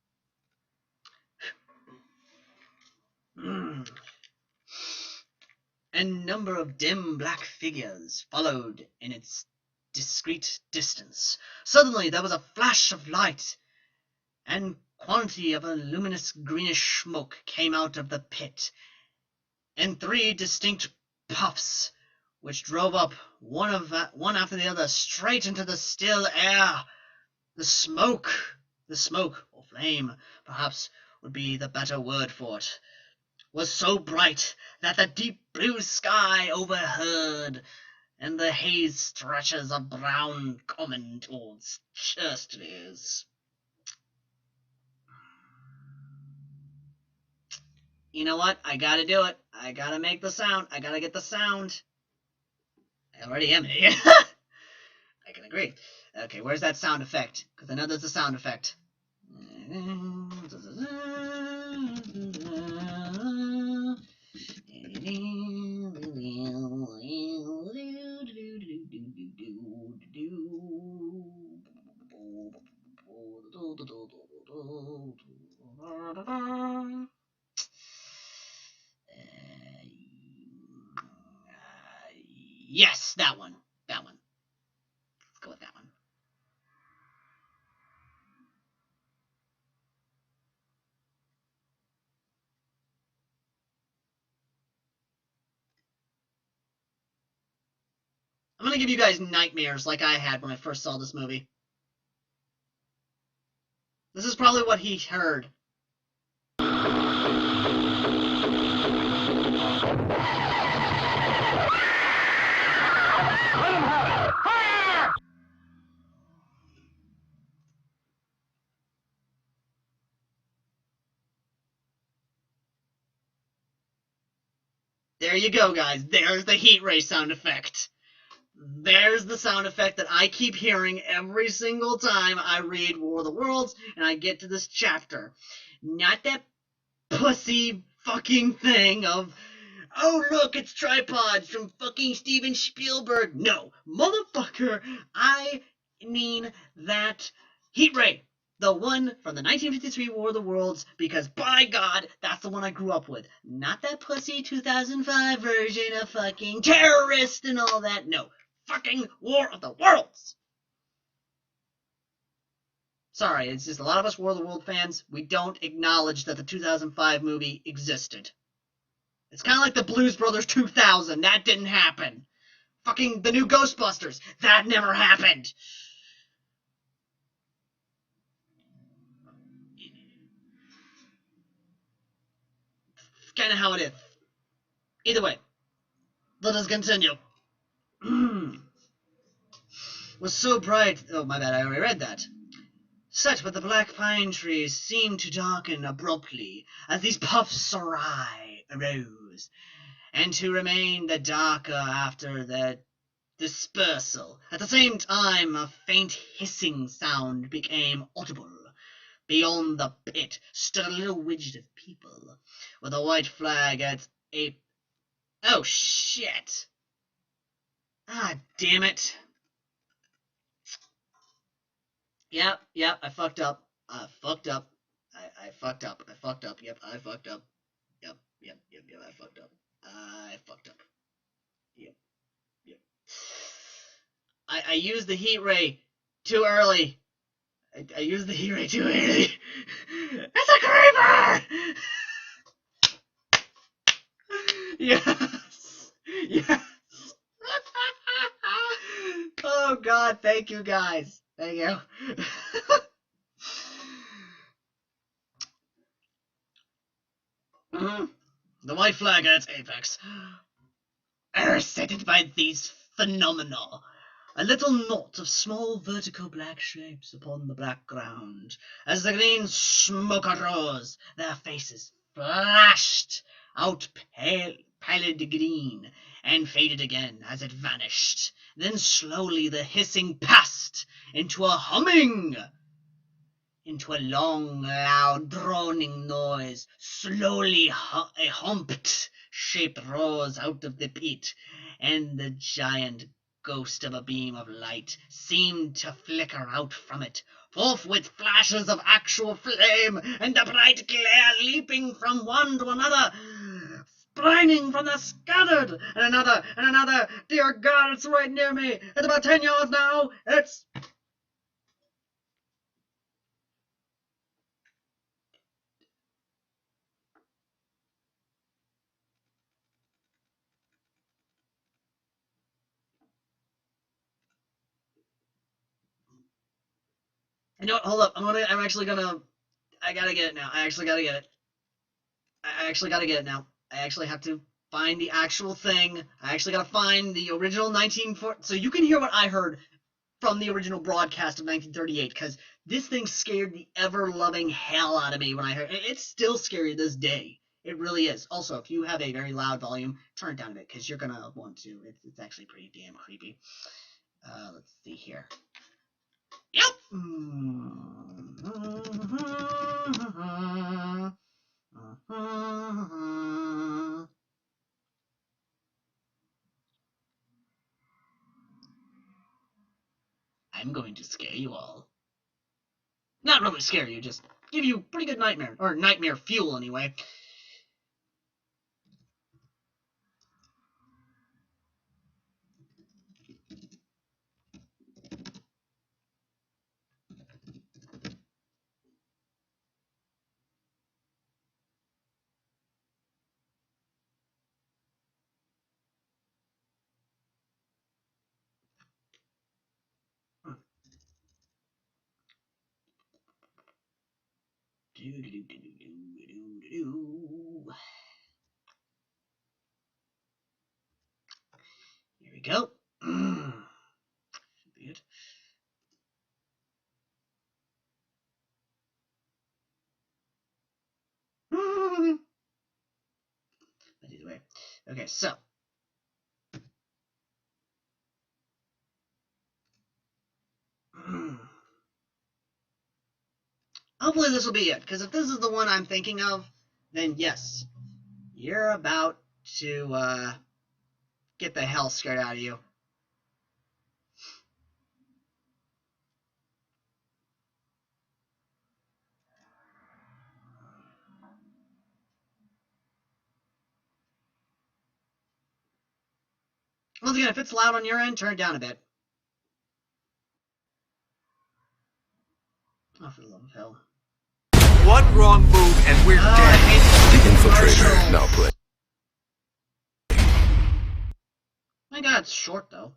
A number of dim black figures followed in its discreet distance. Suddenly there was a flash of light, and quantity of a luminous greenish smoke came out of the pit, and 3 distinct puffs, which drove up one after the other straight into the still air. The smoke, or flame, perhaps, would be the better word for it, was so bright that the deep blue sky overhead, and the haze stretches of brown coming towards Churchlands. You know what? I gotta do it. I gotta make the sound. I gotta get the sound. I already am here. I can agree. Okay, where's that sound effect? Because I know there's a sound effect. Yes, that one. That one. Let's go with that one. I'm gonna give you guys nightmares like I had when I first saw this movie. This is probably what he heard. There you go, guys. There's the heat ray sound effect. There's the sound effect that I keep hearing every single time I read War of the Worlds and I get to this chapter. Not that pussy fucking thing of, oh look, it's tripods from fucking Steven Spielberg. No, motherfucker, I mean that heat ray. The one from the 1953 War of the Worlds, because by God, that's the one I grew up with. Not that pussy 2005 version of fucking terrorist and all that. No. Fucking War of the Worlds! Sorry, it's just a lot of us War of the World fans, we don't acknowledge that the 2005 movie existed. It's kind of like the Blues Brothers 2000. That didn't happen. Fucking the new Ghostbusters. That never happened. Kind of how it is. Either way, let us continue. Was so bright. Oh, my bad, I already read that. Set but the black pine trees seemed to darken abruptly as these puffs arose, and to remain the darker after their dispersal. At the same time, a faint hissing sound became audible. Beyond the pit stood a little widget of people, with a white flag at a... Oh, shit! Ah, damn it. Yep, I fucked up. I fucked up. I fucked up. Yep, I fucked up. Yep, I fucked up. I fucked up. Yep. I used the heat ray too early. I used the heat ray too early. It's a creeper! Yes! Oh God, thank you guys. Thank you. The white flag at its apex. Set by these phenomena. A little knot of small vertical black shapes upon the black ground. As the green smoke arose, their faces flashed out pallid green, and faded again as it vanished. Then slowly the hissing passed into a humming, into a long, loud, droning noise. Slowly a humped shape rose out of the pit, and the giant ghost of a beam of light seemed to flicker out from it, forthwith flashes of actual flame, and the bright glare leaping from one to another, sprang from the scattered, and another. Dear God, it's right near me. It's about 10 yards now. It's... You know what? Hold up. I gotta get it now. I actually gotta get it. I actually have to find the actual thing. I actually gotta find the original 1940. So you can hear what I heard from the original broadcast of 1938, because this thing scared the ever-loving hell out of me when I heard it. It's still scary to this day. It really is. Also, if you have a very loud volume, turn it down a bit, because you're gonna want to. It's actually pretty damn creepy. Let's see here. Yep. I'm going to scare you all. Not really scare you, just give you pretty good nightmare, or nightmare fuel anyway. Here we go. Should be it. But either way. Okay, so. Hopefully this will be it, because if this is the one I'm thinking of, then yes, you're about to get the hell scared out of you. Once again, if it's loud on your end, turn it down a bit. Oh, for the love of hell. One wrong move and we're I dead. hate The Infiltrator commercials. now play. My God, it's short though.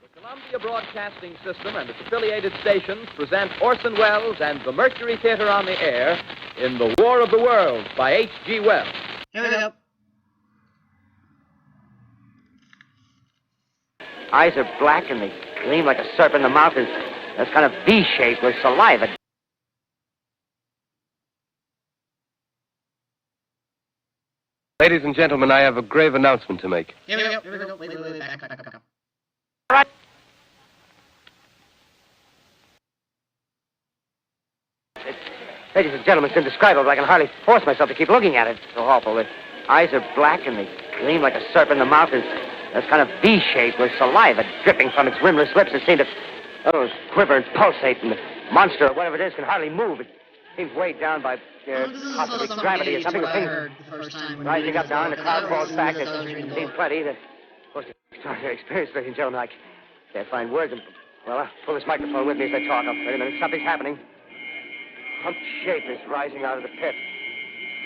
The Columbia Broadcasting System and its affiliated stations present Orson Welles and the Mercury Theater on the Air in The War of the Worlds by H.G. Wells. Here we go. Eyes are black and they gleam like a serpent. The mouth is that's kind of V-shaped with saliva. Ladies and gentlemen, I have a grave announcement to make. Here we go. Here we go. Wait. Back. Right. Ladies and gentlemen, it's indescribable. I can hardly force myself to keep looking at it. It's so awful. The eyes are black and they gleam like a serpent. The mouth is that's kind of V-shaped with saliva dripping from its rimless lips that seem to quiver and pulsate. And the monster, or whatever it is, can hardly move. It seems weighed down by possibly gravity or something. Rising up now, and the crowd falls back. It seems plenty. The most extraordinary experience, ladies and gentlemen. I can't find words. Well, I'll pull this microphone with me as I talk. Wait a minute. Something's happening. Humped shape is rising out of the pit.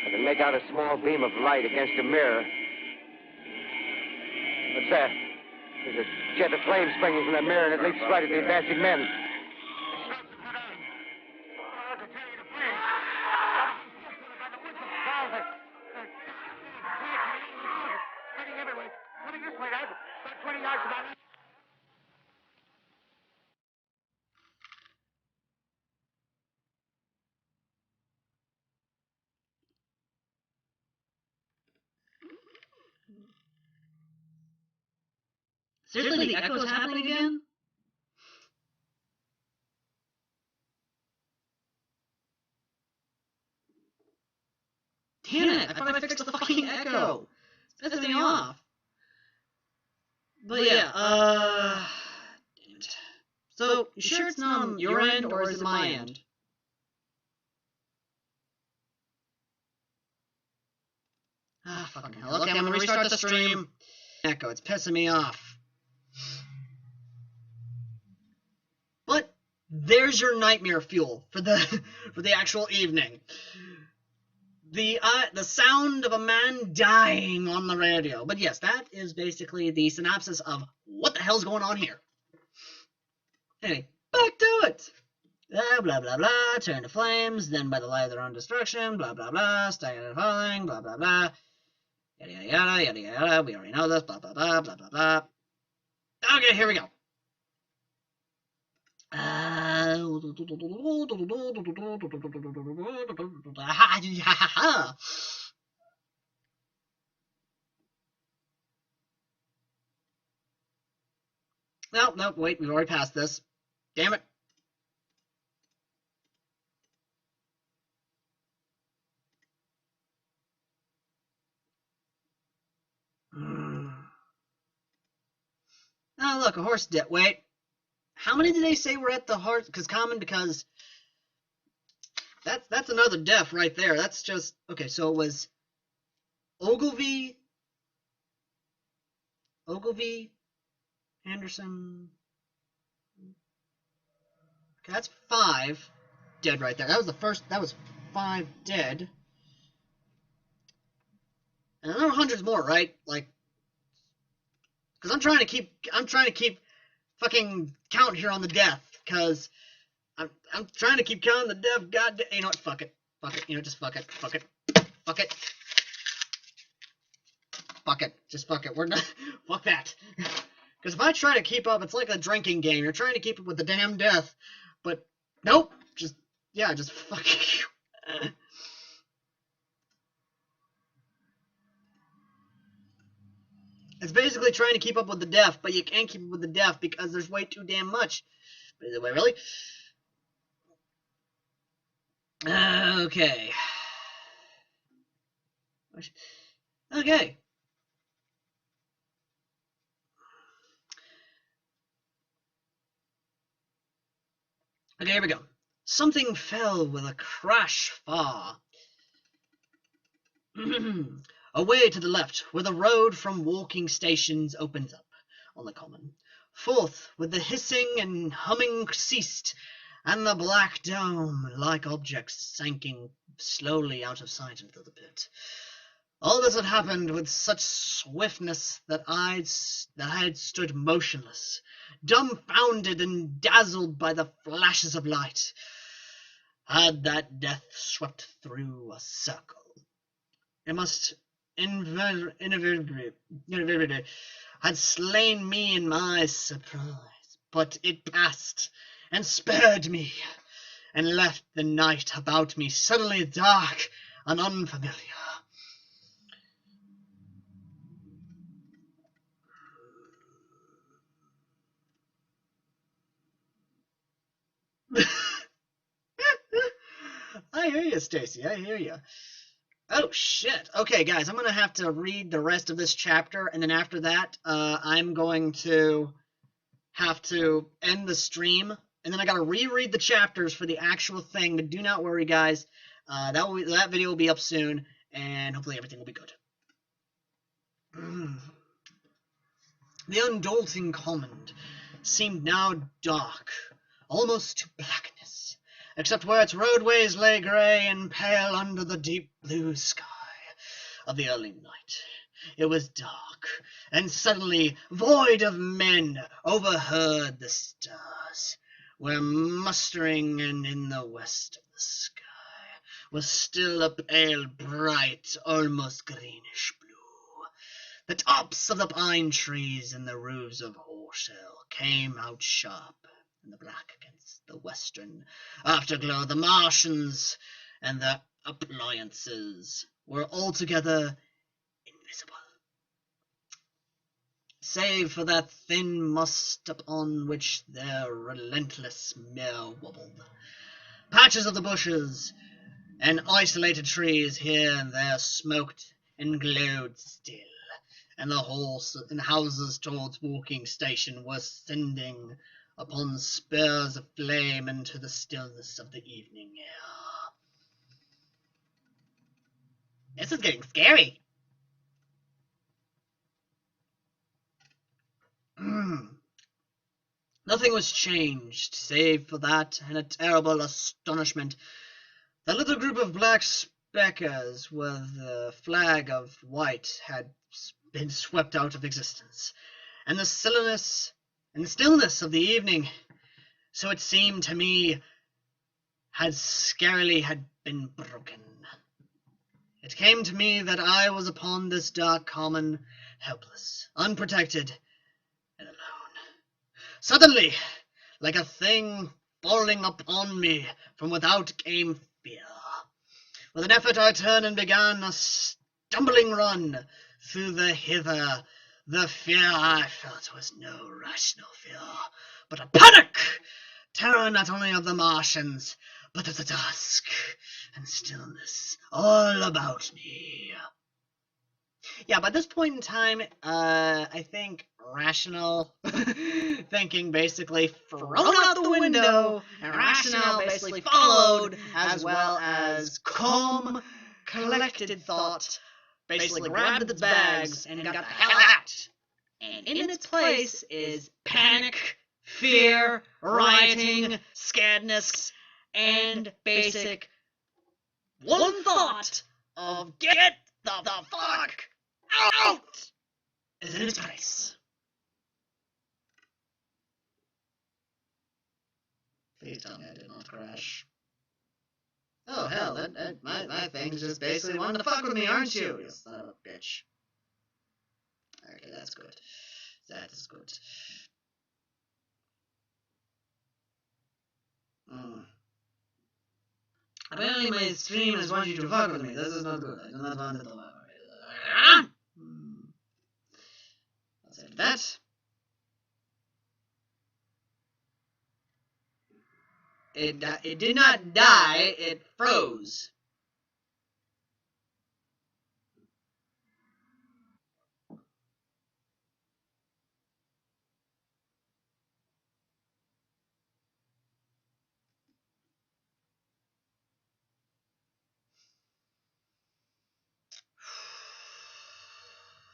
I can make out a small beam of light against a mirror. What's that? There's a jet of flame springing from that mirror, and it leaps right at the advancing men. Seriously, the echo's happening again? Damn it, I thought I fixed the fucking echo. It's pissing me off. But yeah, damn it. So, you sure it's not on your end, or is it my end? Ah, fucking hell. Okay, I'm gonna restart the stream. Echo, it's pissing me off. But there's your nightmare fuel for the actual evening. The sound of a man dying on the radio. But yes, that is basically the synopsis of what the hell's going on here. Anyway, back to it. Blah blah blah blah. Turn to flames, then by the light of their own destruction. Blah blah blah. Staggered and falling. Blah blah blah. Yada yada yada yada yada. We already know this. Blah blah blah blah blah blah. Okay, here we go. No, wait, we've already passed this. Damn it. Oh, look, a horse did. Wait. How many did they say were at the horse? Because that's another death right there. That's just okay. So it was Ogilvy, Anderson. Okay, that's 5 dead right there. That was the first. That was 5 dead. And there are hundreds more, right? Like, because I'm trying to keep fucking count here on the death, because I'm trying to keep counting the death. God, you know what? Fuck it. You know, just fuck it. Just fuck it. We're not. Fuck that. Because if I try to keep up, it's like a drinking game. You're trying to keep up with the damn death, but nope. Just fuck you. It's basically trying to keep up with the death, but you can't keep up with the death because there's way too damn much. But is it really? Okay. Okay. Okay, here we go. Something fell with a crash fall. away to the left, where the road from walking stations opens up on the common. Forth, with the hissing and humming ceased, and the black dome-like objects sinking slowly out of sight into the pit. All this had happened with such swiftness that I had stood motionless, dumbfounded and dazzled by the flashes of light. Had that death swept through a circle, it must inevitably had slain me in my surprise, but it passed and spared me, and left the night about me suddenly dark and unfamiliar. I hear you, Stacy. I hear you. Oh, shit. Okay, guys, I'm going to have to read the rest of this chapter, and then after that, I'm going to have to end the stream, and then I got to reread the chapters for the actual thing, but do not worry, guys. That video will be up soon, and hopefully everything will be good. The undulting common seemed now dark, almost to blackness, except where its roadways lay grey and pale under the deep blue sky of the early night. It was dark, and suddenly, void of men, overheard the stars were mustering, and in the west of the sky was still a pale, bright, almost greenish blue. The tops of the pine trees and the roofs of Horshell came out sharp in the black against the western afterglow. The Martians and their appliances were altogether invisible, save for that thin must upon which their relentless mare wobbled. Patches of the bushes and isolated trees here and there smoked and glowed still, and the houses towards walking station were sending upon spurs of flame into the stillness of the evening air. This is getting scary. Nothing was changed, save for that and a terrible astonishment. The little group of black speckers with the flag of white had been swept out of existence, and the stillness of the evening, so it seemed to me, had been broken. It came to me that I was upon this dark common, helpless, unprotected, and alone. Suddenly, like a thing falling upon me from without, came fear. With an effort I turned and began a stumbling run through the hither. The fear I felt was no rational fear, but a panic terror not only of the Martians, but of the dusk and stillness all about me. Yeah, by this point in time, I think rational thinking basically thrown out the window, and rationale basically followed, as well as calm, collected thought basically grabbed its bags and got the hell out. And in its place is panic, fear, rioting, scaredness, and basic one thought of get the fuck out is in its place. Please tell me I did not crash. Oh hell, my thing's just basically wanting to fuck with me, aren't you? You son of a bitch. Okay, that's good. That is good. Apparently my stream is wanting you to fuck with me. This is not good. I do not want it to work. I'll say that. It did not die, it froze.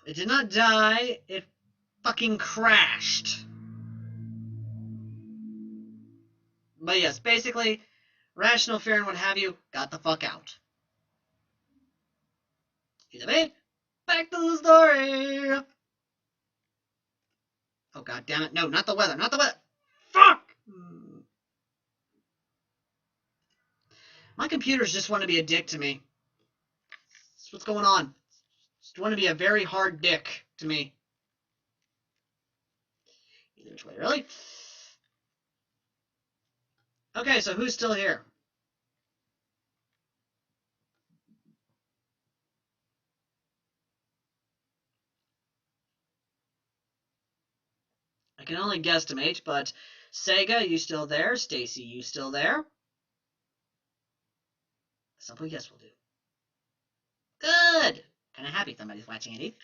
It did not die. It fucking crashed. But yes, basically, rational fear and what have you got the fuck out. Either way, back to the story. Oh, god damn it. No, not the weather. Not the weather. Fuck! My computers just want to be a dick to me. That's what's going on. Just want to be a very hard dick to me. Either which way, really? Okay, so who's still here? I can only guesstimate, but Sega, you still there? Stacy, you still there? Simple yes will do. Good! Kinda happy somebody's watching it.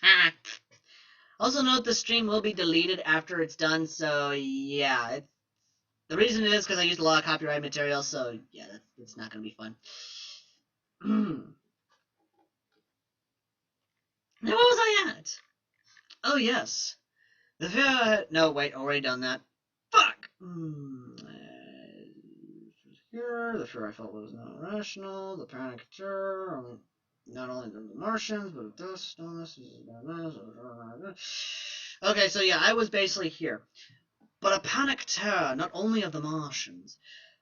Also note the stream will be deleted after it's done, so yeah. The reason is because I used a lot of copyright material, so yeah, it's not gonna be fun. Now, what was I at? Oh, yes. The fear... No, wait, already done that. Fuck! Here, the fear I felt was not rational, the panic terror, not only the Martians, but this, stillness, okay, so yeah, I was basically here. But a panic terror, not only of the Martians,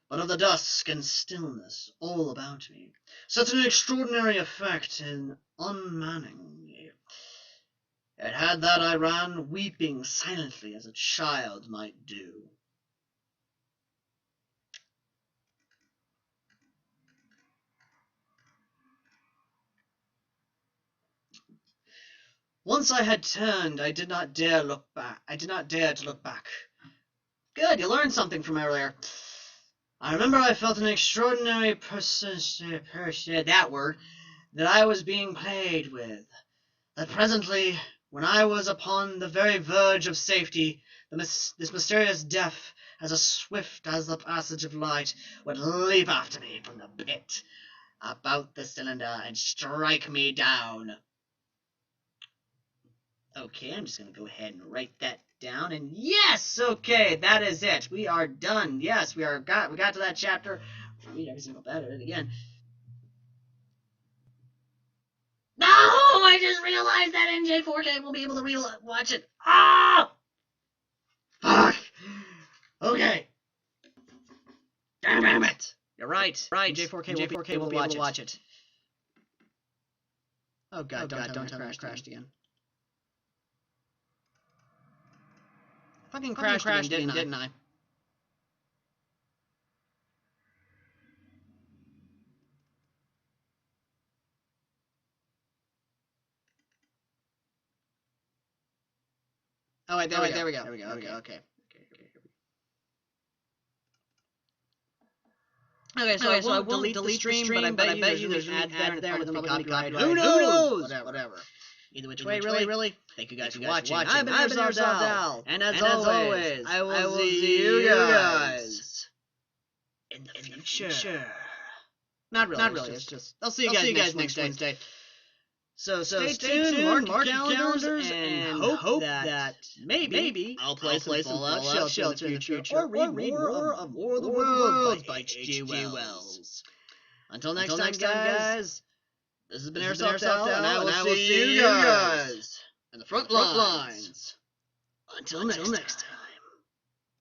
but of the dusk and stillness all about me, such an extraordinary effect in unmanning me. It had that I ran weeping silently as a child might do. Once I had turned, I did not dare look back. I did not dare to look back. Good, you learned something from earlier. I remember I felt an extraordinary that word, that I was being played with. That presently, when I was upon the very verge of safety, this mysterious death, as swift as the passage of light, would leap after me from the pit, about the cylinder, and strike me down. Okay, I'm just going to go ahead and write that down, and yes, okay, that is it. We are done. Yes, we got to that chapter. Read every single bit of it again. No, I just realized that NJ4K will be able to watch it. Ah! Fuck! Okay. Damn it! You're right. Right, NJ4K will be able to watch it. Oh god, don't tell me it crashed again. Fucking crashed again, didn't I? Oh wait, there we go. Okay. Okay, so I won't delete the stream, but I bet you there's an ad there with probably copyright. Who knows? Whatever. Either which way, really. Thank you guys for watching. I've been Airsoft, and as always, I will see you guys in the future. Not really. It's just I'll see you guys next Wednesday. So stay tuned, mark your calendars, and hope that maybe I'll play some Fallout Shelter in the future, or read more of War of the Worlds by H.G. Wells. Until next time, guys, this has been Airsoft Al, and I will see you guys in the front lines. Until next time.